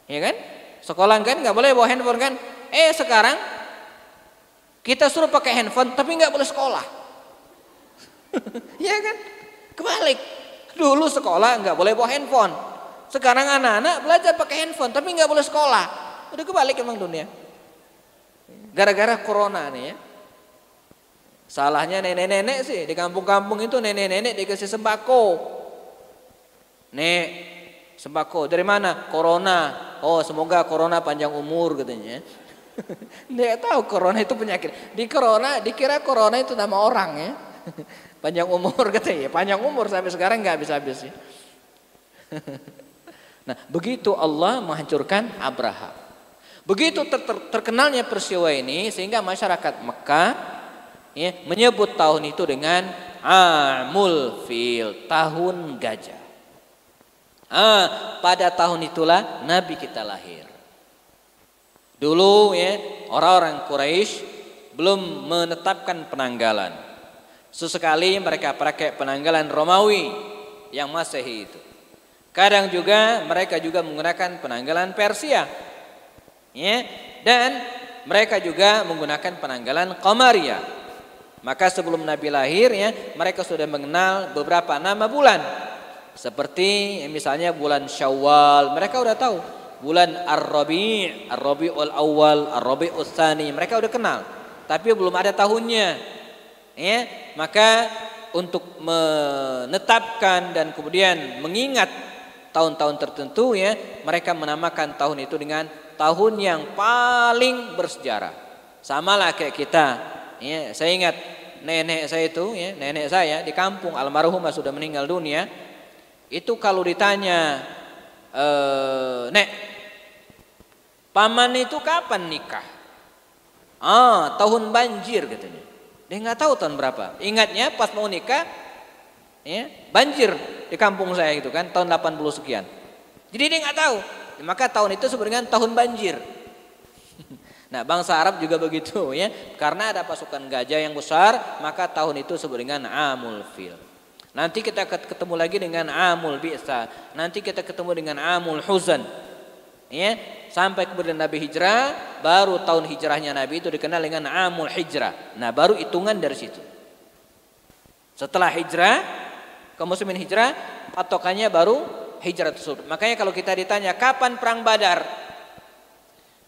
Ya kan? Sekolah kan enggak boleh bawa handphone kan? Sekarang kita suruh pakai handphone tapi enggak boleh sekolah. Ya kan? Kebalik. Dulu sekolah enggak boleh bawa handphone. Sekarang anak-anak belajar pakai handphone tapi enggak boleh sekolah. Udah kebalik emang dunia. Gara-gara corona nih, ya. Salahnya nenek-nenek sih. Di kampung-kampung itu nenek-nenek dikasih sembako. Nek, sembako dari mana? Corona. Oh, semoga corona panjang umur katanya. Dia tahu corona itu penyakit. Dikira corona itu nama orang, ya. Panjang umur katanya. Panjang umur sampai sekarang nggak habis-habis, ya. Nah, begitu Allah menghancurkan Abraha. Begitu terkenalnya peristiwa ini sehingga masyarakat Mekah, ya, menyebut tahun itu dengan Amul Fil, tahun gajah. Pada tahun itulah Nabi kita lahir. Dulu, ya, orang-orang Quraisy belum menetapkan penanggalan. Sesekali mereka pakai penanggalan Romawi yang Masehi itu. Kadang juga mereka juga menggunakan penanggalan Persia, ya, dan mereka juga menggunakan penanggalan Qamariyah. Maka sebelum Nabi lahir, ya, mereka sudah mengenal beberapa nama bulan. Seperti misalnya bulan Syawal, mereka udah tahu. Bulan Ar-Rabi'ul Awal, Ar-Rabi'ul Tsani, mereka udah kenal. Tapi belum ada tahunnya. Ya, maka untuk menetapkan dan kemudian mengingat tahun-tahun tertentu, ya, mereka menamakan tahun itu dengan tahun yang paling bersejarah. Sama lah kayak kita, ya. Saya ingat nenek saya itu, ya, nenek saya di kampung almarhumah sudah meninggal dunia. Itu kalau ditanya, "Nek, paman itu kapan nikah?" Tahun banjir katanya. Dia nggak tahu tahun berapa. Ingatnya pas mau nikah, ya, banjir di kampung saya itu kan tahun 80 sekian. Jadi dia nggak tahu. maka tahun itu disebut dengan tahun banjir. Nah, bangsa Arab juga begitu ya. Karena ada pasukan gajah yang besar, maka tahun itu disebut dengan Amul Fil. Nanti kita ketemu lagi dengan Amul Bi'sa. Nanti kita ketemu dengan Amul Huzan. Ya, sampai kemudian Nabi hijrah, baru tahun hijrahnya Nabi itu dikenal dengan Amul Hijrah. Nah, baru hitungan dari situ. Setelah hijrah, kaum muslimin hijrah, patokannya baru hijrah tersebut. Makanya kalau kita ditanya kapan perang Badar?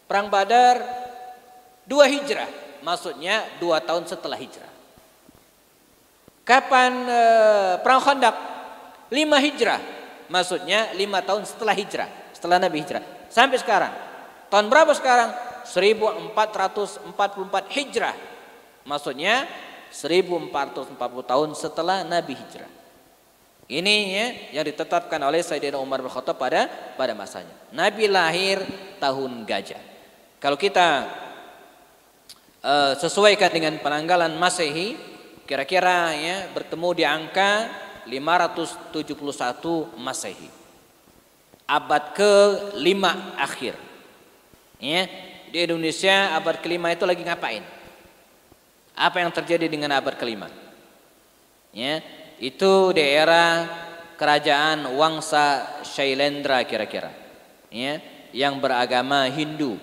Perang Badar 2 hijrah, maksudnya 2 tahun setelah hijrah. Kapan perang Khandaq? 5 hijrah, maksudnya 5 tahun setelah hijrah, setelah Nabi hijrah. Sampai sekarang, tahun berapa sekarang? 1444 hijrah, maksudnya 1440 tahun setelah Nabi hijrah. Ini ya, yang ditetapkan oleh Sayyidina Umar bin Khattab pada masanya. Nabi lahir tahun gajah. Kalau kita sesuaikan dengan penanggalan Masehi, kira-kira ya bertemu di angka 571 Masehi, abad ke-5 akhir. Ya, di Indonesia abad ke-5 itu lagi ngapain? Apa yang terjadi dengan abad ke-5? Ya, itu daerah kerajaan Wangsa Shailendra kira-kira. Ya, yang beragama Hindu.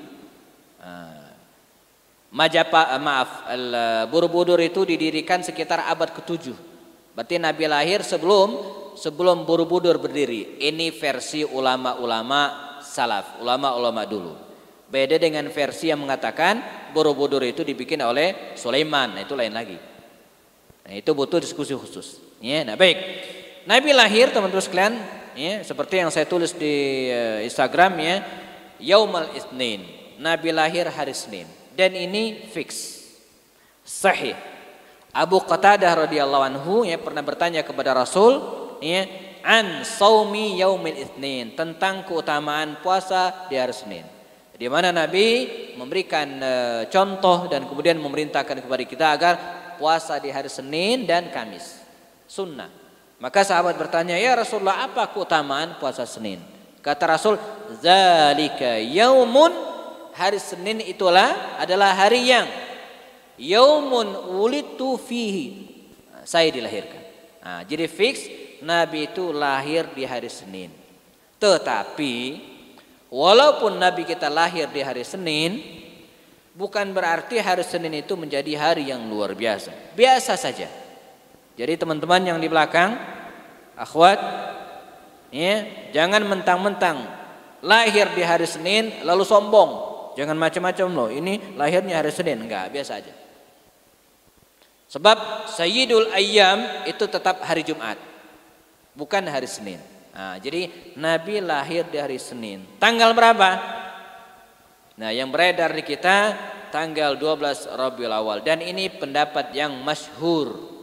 Borobudur itu didirikan sekitar abad ke-7. Berarti Nabi lahir sebelum Borobudur berdiri. Ini versi ulama-ulama salaf, ulama-ulama dulu. Beda dengan versi yang mengatakan Borobudur itu dibikin oleh Sulaiman. Nah, itu lain lagi. Nah, itu butuh diskusi khusus. Ya, nah baik. Nabi lahir teman-teman sekalian, ya, seperti yang saya tulis di Instagram ya, Yaumul Itsnin. Nabi lahir hari Senin. Dan ini fix, sahih. Abu Qatadah radhiyallahu anhu ya pernah bertanya kepada Rasul ya, an saumi yaumil itsnin, tentang keutamaan puasa di hari Senin. Di mana Nabi memberikan contoh dan kemudian memerintahkan kepada kita agar puasa di hari Senin dan Kamis, sunnah. Maka sahabat bertanya, ya Rasulullah, apa keutamaan puasa Senin? Kata Rasul, zalika yaumun, hari Senin adalah hari yang yaumun ulitu fihi, saya dilahirkan. Nah, jadi fix Nabi itu lahir di hari Senin. Tetapi walaupun Nabi kita lahir di hari Senin, bukan berarti hari Senin itu menjadi hari yang luar biasa. Biasa saja. Jadi teman-teman yang di belakang, akhwat, ya, jangan mentang-mentang lahir di hari Senin lalu sombong. Jangan macam-macam loh, ini lahirnya hari Senin. Enggak, biasa aja. Sebab Sayyidul Ayyam itu tetap hari Jumat, bukan hari Senin. Nah, jadi Nabi lahir di hari Senin. Tanggal berapa? Nah, yang beredar di kita tanggal 12 Rabiul Awal. Dan ini pendapat yang masyhur.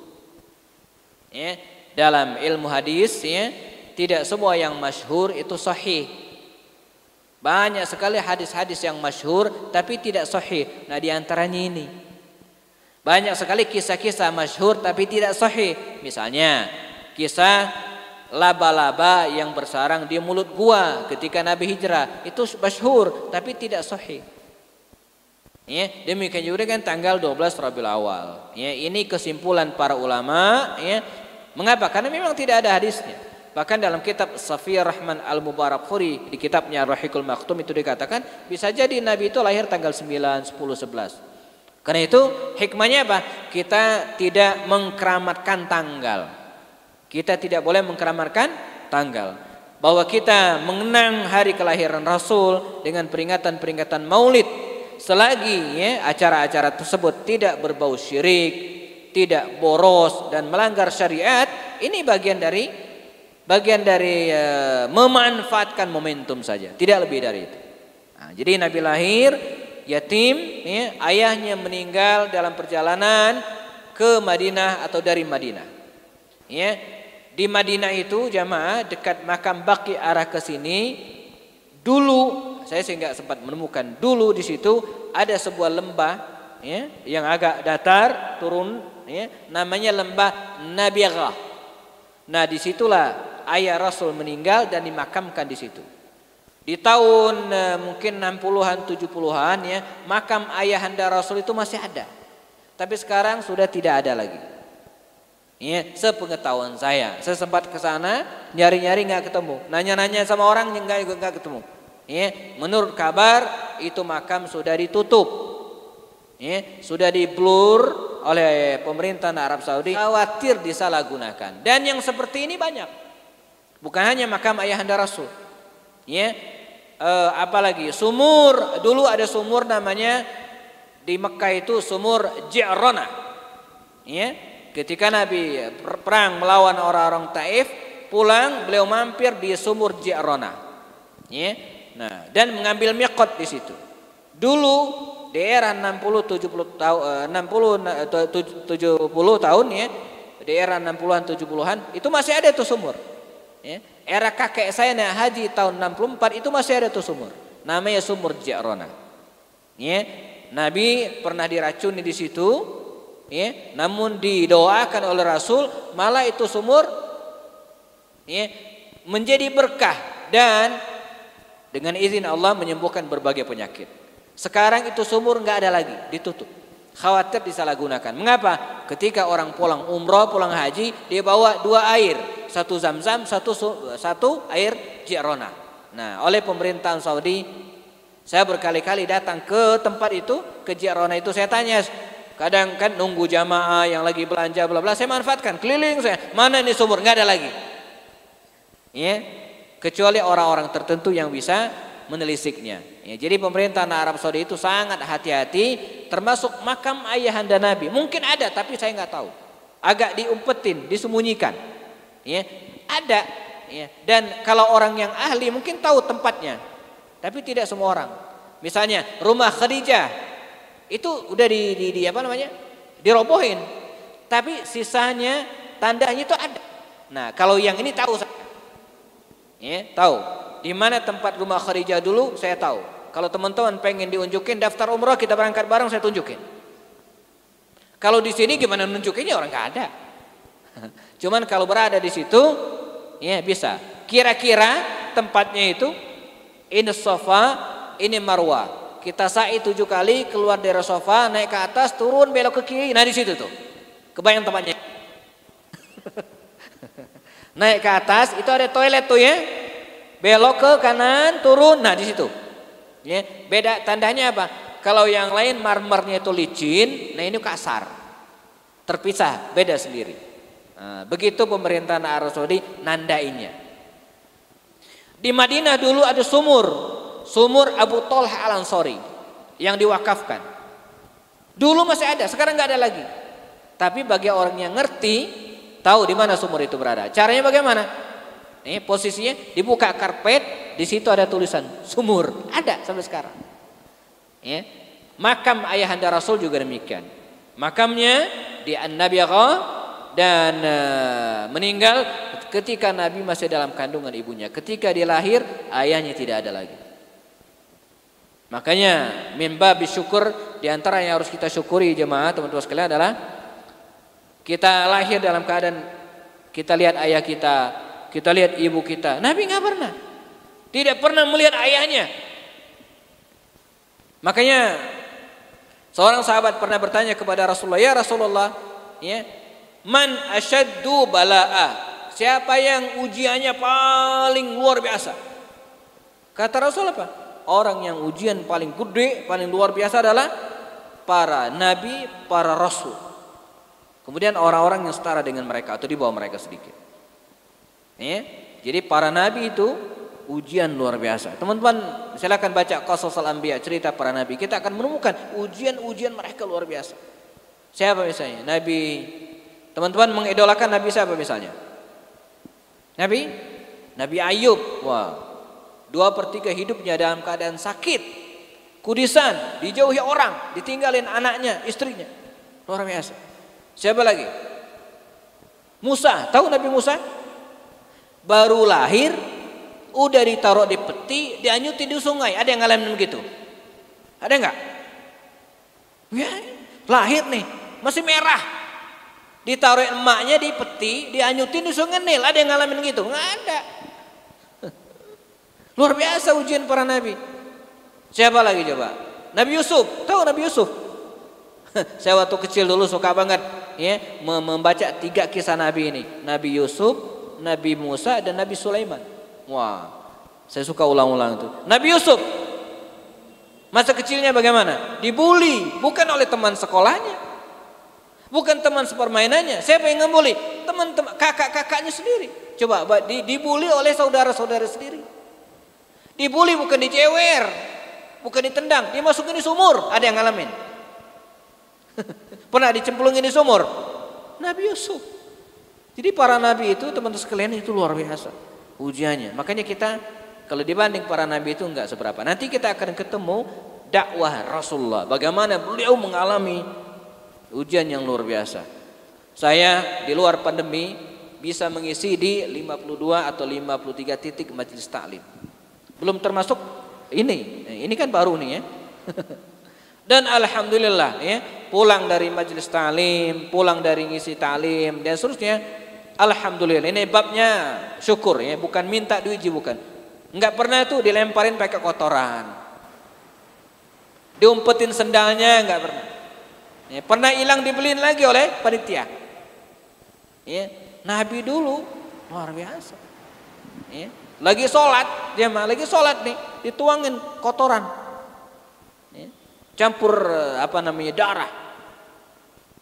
Ya, dalam ilmu hadis ya, tidak semua yang masyhur itu sahih. Banyak sekali hadis-hadis yang masyhur tapi tidak sahih. Nah, di antaranya ini. Banyak sekali kisah-kisah masyhur tapi tidak sahih. Misalnya kisah laba-laba yang bersarang di mulut gua ketika Nabi hijrah, itu masyhur tapi tidak sahih. Ya, demikian juga kan tanggal 12 Rabiul Awal. Ya, ini kesimpulan para ulama ya. Mengapa? Karena memang tidak ada hadisnya. Bahkan dalam kitab Safiyur Rahman Al-Mubarakfuri, di kitabnya Rahikul Maktum itu dikatakan bisa jadi Nabi itu lahir tanggal 9, 10, 11. Karena itu hikmahnya apa? Kita tidak mengkeramatkan tanggal. Kita tidak boleh mengkeramatkan tanggal. Bahwa kita mengenang hari kelahiran Rasul dengan peringatan-peringatan Maulid, selagi ya, acara-acara tersebut tidak berbau syirik, tidak boros dan melanggar syariat, ini bagian dari memanfaatkan momentum saja, tidak lebih dari itu. Nah, jadi Nabi lahir yatim, ya, ayahnya meninggal dalam perjalanan ke Madinah atau dari Madinah. Ya, di Madinah itu jamaah dekat makam Baqi arah ke sini. Dulu saya nggak sempat menemukan. Dulu di situ ada sebuah lembah, ya, yang agak datar turun, ya, namanya lembah Nabighah. Nah, disitulah ayah Rasul meninggal dan dimakamkan di situ. Di tahun mungkin 60-an 70-an ya, makam ayahanda Rasul itu masih ada. Tapi sekarang sudah tidak ada lagi. Ya, sepengetahuan saya sempat ke sana nyari-nyari nggak ketemu. Nanya-nanya sama orang nggak ketemu. Ya, menurut kabar itu makam sudah ditutup. Ya, sudah diblur oleh pemerintah Arab Saudi, khawatir disalahgunakan. Dan yang seperti ini banyak. Bukan hanya makam ayahanda Rasul. Ya, apalagi sumur, dulu ada sumur namanya di Mekah itu sumur Ji'rana. Ya, ketika Nabi perang melawan orang-orang Taif, pulang beliau mampir di sumur Ji'rana. Ya, nah, dan mengambil miqat di situ. Dulu di era 60-70 tahun 60-70 tahun ya, di era 60-an 70-an itu masih ada tuh sumur. Ya, era kakek saya naik haji tahun 64 itu masih ada tuh sumur. Namanya sumur Ji'rana. Ya, Nabi pernah diracuni di situ, ya, namun didoakan oleh Rasul malah itu sumur ya, menjadi berkah dan dengan izin Allah menyembuhkan berbagai penyakit. Sekarang itu sumur nggak ada lagi, ditutup. Khawatir disalahgunakan. Mengapa? Ketika orang pulang umroh, pulang haji, dia bawa dua air, satu Zam-Zam, satu air Ji'rana. Nah, oleh pemerintahan Saudi, saya berkali-kali datang ke tempat itu, ke Ji'rana itu, saya tanya. Kadang kan nunggu jamaah yang lagi belanja bla bla, saya manfaatkan keliling saya. Mana ini sumur? Nggak ada lagi. Ya, kecuali orang-orang tertentu yang bisa menelisiknya. Ya, jadi pemerintah Arab Saudi itu sangat hati-hati, termasuk makam ayahanda Nabi. Mungkin ada, tapi saya nggak tahu. Agak diumpetin, disembunyikan. Ya, ada. Ya, dan kalau orang yang ahli mungkin tahu tempatnya, tapi tidak semua orang. Misalnya rumah Khadijah itu udah dirobohin, tapi sisanya tandanya itu ada. Nah, kalau yang ini tahu saya. Ya, tahu di mana tempat rumah Khadijah dulu, saya tahu. Kalau teman-teman pengen diunjukin daftar umroh, kita berangkat bareng, saya tunjukin. Kalau di sini gimana nunjukinnya, orang nggak ada. Cuman kalau berada di situ, ya bisa. Kira-kira tempatnya itu ini Safa, ini Marwah. Kita sa'i 7 kali, keluar dari Safa, naik ke atas, turun, belok ke kiri. Nah di situ tuh, kebayang tempatnya. Naik ke atas, itu ada toilet tuh ya. Belok ke kanan, turun, nah di situ. Ya, beda tandanya apa? Kalau yang lain marmernya itu licin, nah ini kasar, terpisah, beda sendiri. Nah, begitu pemerintahan Arab Saudi nandainya. Di Madinah dulu ada sumur Abu Thalhah Al-Ansari yang diwakafkan. Dulu masih ada, sekarang nggak ada lagi. Tapi bagi orang yang ngerti, tahu di mana sumur itu berada. Caranya bagaimana? Ini posisinya dibuka karpet, di situ ada tulisan sumur, ada sampai sekarang. Ya. Makam ayahanda Rasul juga demikian. Makamnya di An-Nabiyah dan meninggal ketika Nabi masih dalam kandungan ibunya. Ketika dia lahir, ayahnya tidak ada lagi. Makanya min babi syukur, di antara yang harus kita syukuri jemaah teman-teman sekalian adalah kita lahir dalam keadaan kita lihat ayah kita lihat ibu kita. Nabi nggak pernah, tidak pernah melihat ayahnya. Makanya seorang sahabat pernah bertanya kepada Rasulullah, ya Rasulullah, ya, man asyaddu balaa, siapa yang ujiannya paling luar biasa? Kata Rasul apa? Orang yang ujian paling gede, paling luar biasa adalah para nabi, para rasul. Kemudian orang-orang yang setara dengan mereka atau di bawah mereka sedikit. Ya, jadi para nabi itu ujian luar biasa. Teman-teman silakan baca Qasas al-Anbiya, cerita para nabi. Kita akan menemukan ujian-ujian mereka luar biasa. Siapa misalnya? Nabi, teman-teman mengidolakan nabi siapa misalnya? Nabi Ayub. Wah, 2/3 hidupnya dalam keadaan sakit, kudisan, dijauhi orang, ditinggalin anaknya, istrinya. Luar biasa. Siapa lagi? Musa. Tahu Nabi Musa? Baru lahir, udah ditaruh di peti, dianyutin di sungai. Ada yang ngalamin begitu? Ada enggak? Ya, lahir nih, masih merah, ditaruh emaknya di peti, dianyutin di sungai Nil. Ada yang ngalamin gitu? Nggak ada. Luar biasa ujian para nabi. Siapa lagi coba? Nabi Yusuf. Tahu Nabi Yusuf? Saya waktu kecil dulu suka banget ya membaca 3 kisah nabi ini. Nabi Yusuf, Nabi Musa dan Nabi Sulaiman. Wah, saya suka ulang-ulang itu. Nabi Yusuf masa kecilnya bagaimana? Dibully, bukan oleh teman sekolahnya, bukan teman sepermainannya. Siapa yang ngebully? Teman-teman, kakak-kakaknya sendiri. Coba dibully oleh saudara-saudara sendiri. Dibully bukan dicewer, bukan ditendang, dimasukin di sumur. Ada yang ngalamin? Pernah dicemplungin di sumur? Nabi Yusuf. Jadi para nabi itu teman-teman sekalian itu luar biasa ujiannya. Makanya kita kalau dibanding para nabi itu enggak seberapa. Nanti kita akan ketemu dakwah Rasulullah. Bagaimana beliau mengalami ujian yang luar biasa. Saya di luar pandemi bisa mengisi di 52 atau 53 titik majelis taklim. Belum termasuk ini kan baru nih ya. Dan alhamdulillah ya, pulang dari majelis taklim, pulang dari ngisi taklim dan seterusnya. Alhamdulillah, ini babnya syukur ya, bukan minta diuji, bukan. Enggak pernah tuh dilemparin pakai kotoran. Diumpetin sendalnya enggak pernah. Ya, pernah hilang dibeliin lagi oleh panitia. Ya, Nabi dulu luar biasa. Ya, lagi sholat, dia mah lagi sholat nih, dituangin kotoran. Campur darah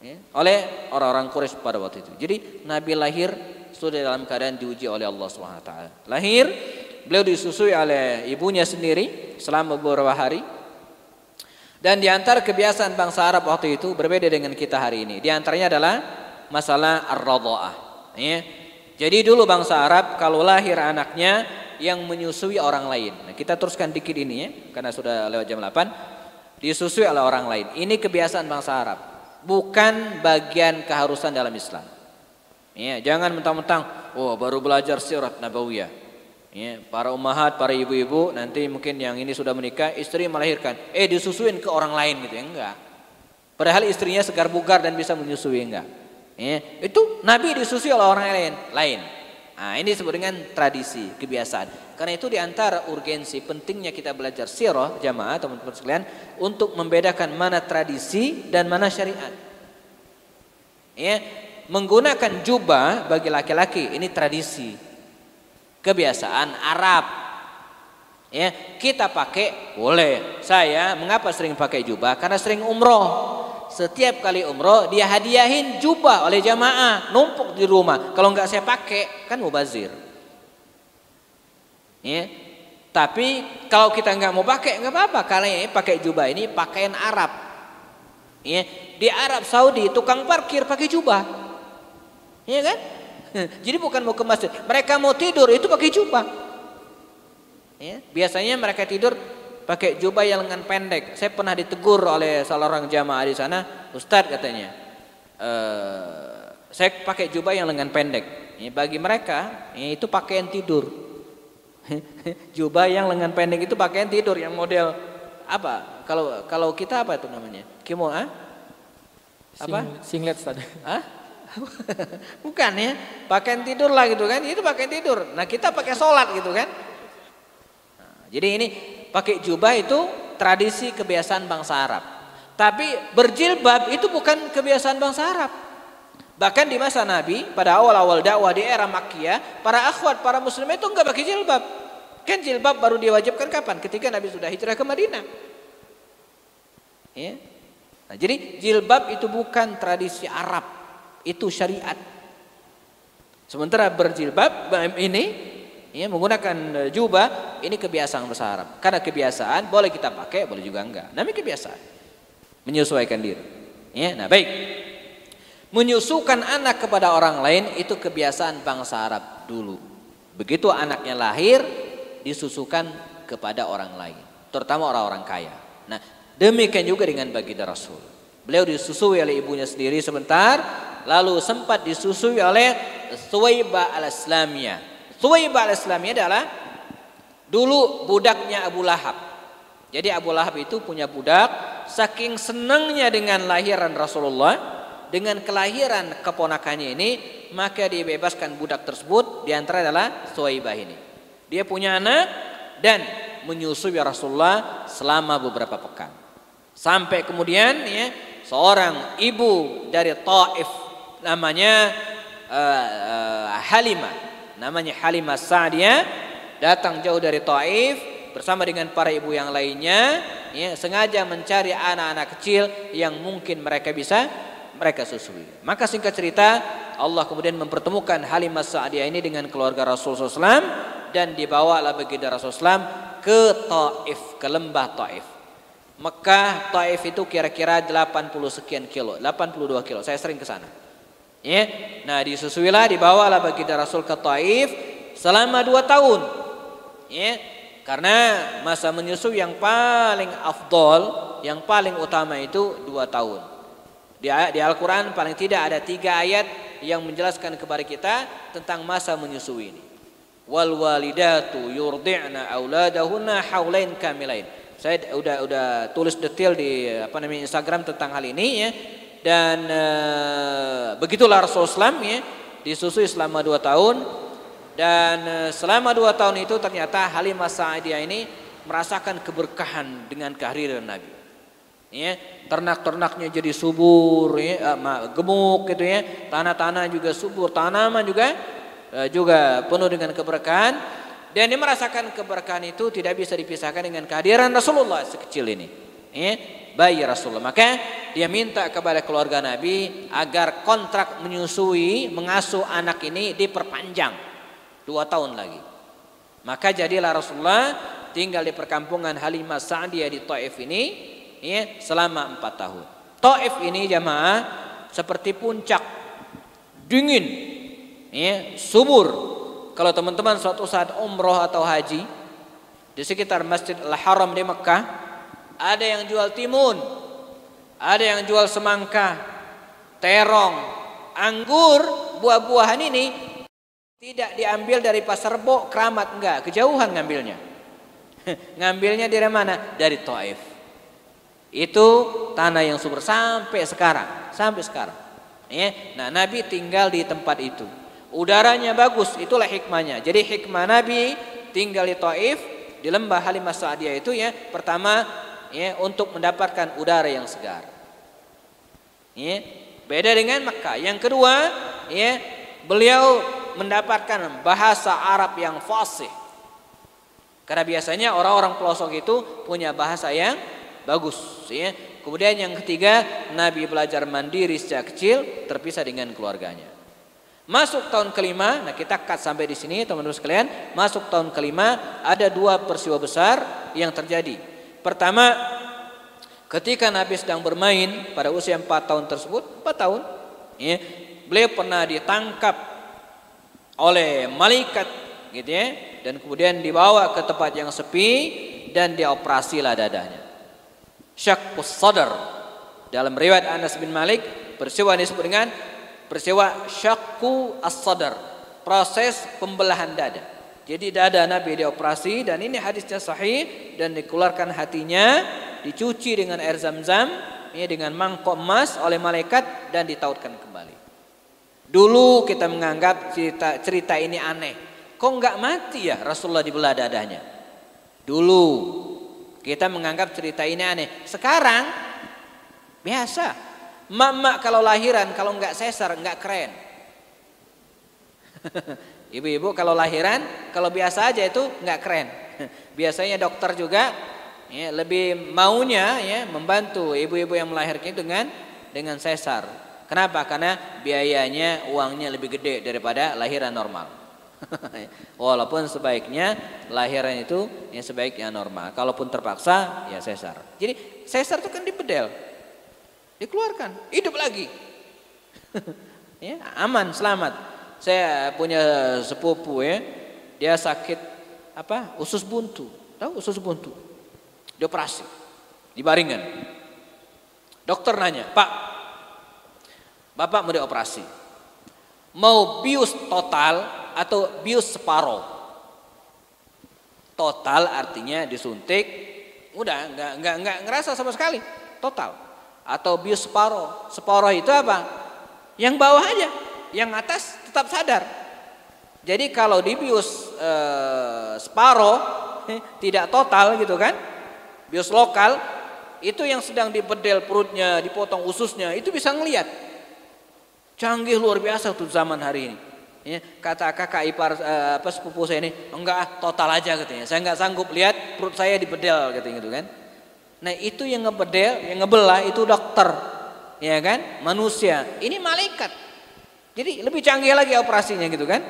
ya, oleh orang-orang Quraisy pada waktu itu. Jadi Nabi lahir sudah dalam keadaan diuji oleh Allah SWT. Lahir, beliau disusui oleh ibunya sendiri selama beberapa hari. Dan di antara kebiasaan bangsa Arab waktu itu berbeda dengan kita hari ini. Di antaranya adalah masalah ar-radha'ah. Ya. Jadi dulu bangsa Arab kalau lahir anaknya yang menyusui orang lain. Nah, kita teruskan dikit ini ya, karena sudah lewat jam 8. Disusui oleh orang lain. Ini kebiasaan bangsa Arab, bukan bagian keharusan dalam Islam. Ya, jangan mentang-mentang, oh baru belajar sirat nabawiyah. Ya, para ummahat, para ibu-ibu nanti mungkin yang ini sudah menikah, istri melahirkan, disusuin ke orang lain gitu ya, enggak. Padahal istrinya segar bugar dan bisa menyusui, enggak. Ya, itu Nabi disusui oleh orang lain. Nah, ini disebut dengan tradisi, kebiasaan. Karena itu diantara urgensi pentingnya kita belajar sirah jamaah teman-teman sekalian untuk membedakan mana tradisi dan mana syariat. Ya, menggunakan jubah bagi laki-laki ini tradisi, kebiasaan Arab. Ya, kita pakai boleh. Saya mengapa sering pakai jubah? Karena sering umroh. Setiap kali umroh dia hadiahin jubah oleh jamaah, numpuk di rumah. Kalau nggak saya pakai kan mubazir. Ya. Tapi kalau kita nggak mau pakai nggak apa-apa. Karena pakai jubah ini pakaian Arab. Ya. Di Arab Saudi tukang parkir pakai jubah, ya kan? Jadi bukan mau ke masjid, mereka mau tidur itu pakai jubah. Ya. Biasanya mereka tidur pakai jubah yang lengan pendek. Saya pernah ditegur oleh salah orang jamaah di sana, Ustadz katanya, saya pakai jubah yang lengan pendek. Ya, bagi mereka ya, itu pakaian tidur. Jubah yang lengan pendek itu pakaian tidur yang model apa? Kalau kita apa itu namanya? Kimono? Apa? Singlet tadi. Hah? Bukan ya, pakaian tidur lah gitu kan? Itu pakaian tidur. Nah kita pakai sholat gitu kan? Nah, jadi ini pakai jubah itu tradisi kebiasaan bangsa Arab. Tapi berjilbab itu bukan kebiasaan bangsa Arab. Bahkan di masa Nabi pada awal-awal dakwah di era Makkiyah, para akhwat, para muslim itu enggak pakai jilbab. Kan jilbab baru diwajibkan kapan? Ketika Nabi sudah hijrah ke Madinah. Ya. Nah, jadi jilbab itu bukan tradisi Arab, itu syariat. Sementara berjilbab ini ya, menggunakan jubah ini kebiasaan bangsa Arab. Karena kebiasaan boleh kita pakai, boleh juga enggak. Namanya kebiasaan. Menyesuaikan diri. Ya, nah baik. Menyusukan anak kepada orang lain itu kebiasaan bangsa Arab dulu. Begitu anaknya lahir disusukan kepada orang lain, terutama orang-orang kaya. Nah, demikian juga dengan baginda Rasul. Beliau disusui oleh ibunya sendiri sebentar, lalu sempat disusui oleh Thuwaibah al-Islamiyah. Thuwaibah al-Islamiyah adalah dulu budaknya Abu Lahab. Jadi Abu Lahab itu punya budak, saking senangnya dengan lahiran Rasulullah, dengan kelahiran keponakannya ini, maka dibebaskan budak tersebut. Di antara adalah Thuwaibah ini. Dia punya anak, dan menyusui Rasulullah selama beberapa pekan. Sampai kemudian ya, seorang ibu dari Taif namanya Halimah Sa'diyah datang jauh dari Taif bersama dengan para ibu yang lainnya, ya, sengaja mencari anak-anak kecil yang mungkin mereka susui. Maka singkat cerita, Allah kemudian mempertemukan Halimah Sa'diyah ini dengan keluarga Rasulullah SAW dan dibawalah baginda Rasulullah SAW ke Taif, ke lembah Taif. Mekah, Taif itu kira-kira 80 sekian kilo, 82 kilo. Saya sering ke sana. Ya. Nah, disusuilah, dibawalah baginda Rasul ke Taif selama 2 tahun. Ya. Karena masa menyusui yang paling afdol, yang paling utama itu 2 tahun. Di Al-Quran paling tidak ada 3 ayat yang menjelaskan kepada kita tentang masa menyusui ini. Wal walidatu yurdi'na auladahunna haulain kamilain. Saya udah tulis detail di Instagram tentang hal ini ya. Dan begitulah Rasulullah SAW ya, disusui selama 2 tahun. Dan selama 2 tahun itu ternyata Halimah Sa'diyah ini merasakan keberkahan dengan kehadiran Nabi. Ya, ternak-ternaknya jadi subur, ya, gemuk gitu ya. Tanah-tanah juga subur, tanaman juga penuh dengan keberkahan. Dan dia merasakan keberkahan itu tidak bisa dipisahkan dengan kehadiran Rasulullah sekecil ini, ya, bayi Rasulullah. Maka dia minta kepada keluarga Nabi agar kontrak menyusui, mengasuh anak ini diperpanjang 2 tahun lagi. Maka jadilah Rasulullah tinggal di perkampungan Halimah Sa'diyah di Taif ini, ya, selama 4 tahun. Taif ini jamaah seperti puncak, dingin, ya, subur. Kalau teman-teman suatu saat umroh atau haji di sekitar Masjid Al-Haram di Mekah, ada yang jual timun, ada yang jual semangka, terong, anggur, buah-buahan ini tidak diambil dari Pasar Rebo, Keramat, enggak, kejauhan ngambilnya. Ngambilnya dari mana? Dari Taif. Itu tanah yang subur sampai sekarang. Ya. Nah, Nabi tinggal di tempat itu. Udaranya bagus, itulah hikmahnya. Jadi hikmah Nabi tinggal di Taif, di lembah Halimah Sa'diyah itu ya, pertama ya, untuk mendapatkan udara yang segar. Ya, beda dengan Makkah. Yang kedua, ya, beliau mendapatkan bahasa Arab yang fasih. Karena biasanya orang-orang pelosok itu punya bahasa yang bagus, ya. Kemudian yang ketiga, Nabi belajar mandiri sejak kecil, terpisah dengan keluarganya. Masuk tahun kelima, nah kita cut sampai di sini teman-teman sekalian. Masuk tahun kelima, ada 2 peristiwa besar yang terjadi. Pertama, ketika Nabi sedang bermain pada usia 4 tahun tersebut, 4 tahun, ya, beliau pernah ditangkap oleh malaikat, gitu ya, dan kemudian dibawa ke tempat yang sepi dan dioperasilah dadanya. Syaqqus sadar. Dalam riwayat Anas bin Malik, peristiwa ini disebut dengan peristiwa syaqqu as-sadar, proses pembelahan dada. Jadi dada Nabi dioperasi dan ini hadisnya sahih dan dikeluarkan hatinya, dicuci dengan air zam-zam, ya, dengan mangkok emas oleh malaikat dan ditautkan kembali. Dulu kita menganggap cerita ini aneh. Kok enggak mati ya Rasulullah dibelah dadanya? Dulu kita menganggap cerita ini aneh. Sekarang biasa. Mak kalau lahiran kalau nggak sesar nggak keren. Ibu-ibu kalau lahiran kalau biasa aja itu nggak keren. Biasanya dokter juga ya, lebih maunya ya membantu ibu-ibu yang melahirkan dengan sesar. Kenapa? Karena biayanya, uangnya lebih gede daripada lahiran normal. Walaupun sebaiknya lahiran itu ya sebaiknya normal. Kalaupun terpaksa ya sesar. Jadi sesar itu kan dibedel, dikeluarkan, hidup lagi. Ya, aman, selamat. Saya punya sepupu ya, dia sakit usus buntu. Tahu usus buntu? Dioperasi, dibaringkan. Dokter nanya, "Pak, Bapak mau dioperasi. Mau bius total atau bius separoh?" Total artinya disuntik, udah nggak ngerasa sama sekali, total. Atau bius separoh. Separoh itu apa? Yang bawah aja, yang atas tetap sadar. Jadi kalau dibius separoh tidak total gitu kan. Bios lokal itu yang sedang dibedel perutnya, dipotong ususnya, itu bisa ngelihat. Canggih luar biasa tuh zaman hari ini. Ya, kata kakak ipar sepupu saya ini, enggak total aja katanya. Saya enggak sanggup lihat perut saya dibedel katanya gitu kan. Nah, itu yang ngebedel, yang ngebelah itu dokter. Ya kan? Manusia. Ini malaikat. Jadi lebih canggih lagi operasinya gitu kan.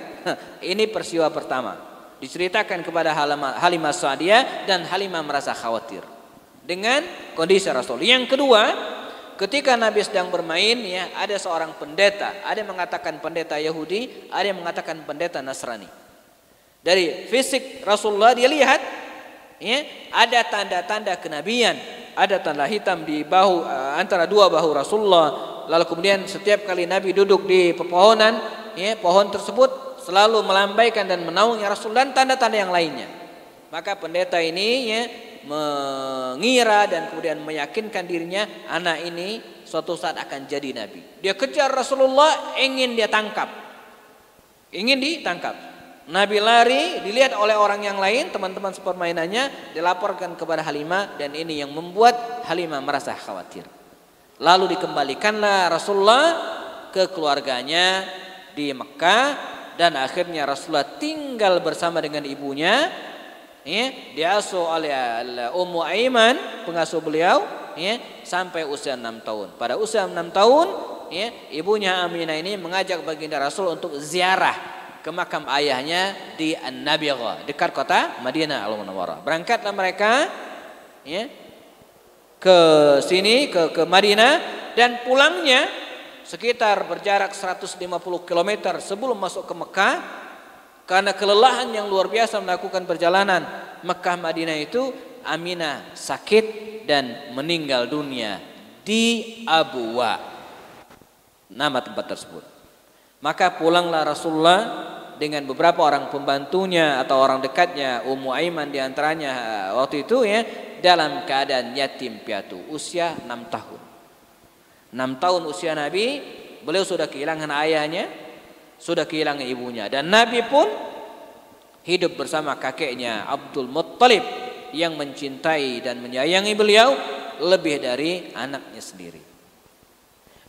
Ini peristiwa pertama. Diceritakan kepada Halimah Sa'diyah dan Halimah merasa khawatir dengan kondisi Rasul. Yang kedua, ketika Nabi sedang bermain ya, ada seorang pendeta, ada yang mengatakan pendeta Yahudi, ada yang mengatakan pendeta Nasrani. Dari fisik Rasulullah dia lihat ya, ada tanda-tanda kenabian, ada tanda hitam di bahu antara dua bahu Rasulullah. Lalu kemudian setiap kali Nabi duduk di pepohonan, ya, pohon tersebut selalu melambaikan dan menaungi Rasul dan tanda-tanda yang lainnya. Maka pendeta ini ya, mengira dan kemudian meyakinkan dirinya anak ini suatu saat akan jadi nabi. Dia kejar Rasulullah, ingin dia tangkap, ingin ditangkap. Nabi lari, dilihat oleh orang yang lain, teman-teman sepermainannya, dilaporkan kepada Halimah dan ini yang membuat Halimah merasa khawatir. Lalu dikembalikanlah Rasulullah ke keluarganya di Mekah dan akhirnya Rasulullah tinggal bersama dengan ibunya. Ya, diasuh oleh Ummu Aiman, pengasuh beliau, ya, sampai usia 6 tahun. Pada usia 6 tahun, ya, ibunya Aminah ini mengajak baginda Rasul untuk ziarah ke makam ayahnya di An-Nabighah, dekat kota Madinah Al-Munawwarah. Berangkatlah mereka ya, ke sini ke Madinah dan pulangnya sekitar berjarak 150 km sebelum masuk ke Mekah. Karena kelelahan yang luar biasa melakukan perjalanan Mekah Madinah itu, Aminah sakit dan meninggal dunia di Abuwa, nama tempat tersebut. Maka pulanglah Rasulullah dengan beberapa orang pembantunya atau orang dekatnya, Ummu Aiman diantaranya waktu itu ya, dalam keadaan yatim piatu, usia 6 tahun. 6 tahun usia Nabi, beliau sudah kehilangan ayahnya, sudah kehilangan ibunya, dan Nabi pun hidup bersama kakeknya Abdul Muttalib yang mencintai dan menyayangi beliau lebih dari anaknya sendiri.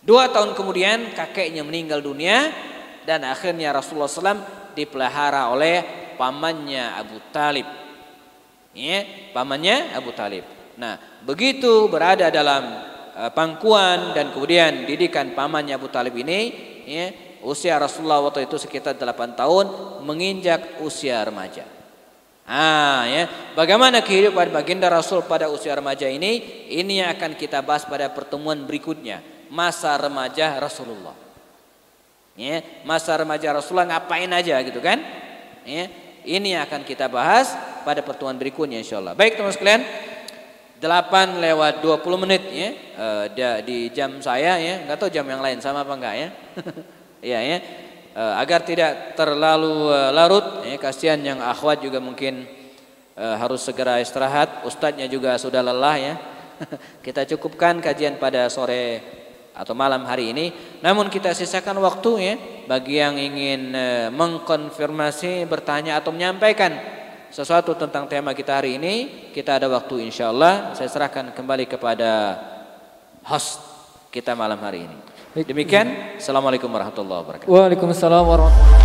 2 tahun kemudian kakeknya meninggal dunia dan akhirnya Rasulullah SAW dipelihara oleh pamannya Abu Talib. Ya, pamannya Abu Talib. Nah, begitu berada dalam pangkuan dan kemudian didikan pamannya Abu Talib ini, ya, usia Rasulullah waktu itu sekitar 8 tahun, menginjak usia remaja. Ya, bagaimana kehidupan baginda Rasul pada usia remaja ini yang akan kita bahas pada pertemuan berikutnya. Masa remaja Rasulullah. Ya, masa remaja Rasulullah ngapain aja gitu kan? Ya, ini akan kita bahas pada pertemuan berikutnya insyaallah. Baik teman sekalian, 8:20 ya, di jam saya ya, nggak tahu jam yang lain sama apa enggak ya. Ya, agar tidak terlalu larut ya, kasihan yang akhwat juga mungkin harus segera istirahat, ustadznya juga sudah lelah ya. Kita cukupkan kajian pada sore atau malam hari ini, namun kita sisakan waktu ya bagi yang ingin mengkonfirmasi, bertanya atau menyampaikan sesuatu tentang tema kita hari ini. Kita ada waktu insyaallah. Saya serahkan kembali kepada host kita malam hari ini. Demikian, assalamualaikum warahmatullahi wabarakatuh. Waalaikumsalam warahmatullahi wabarakatuh.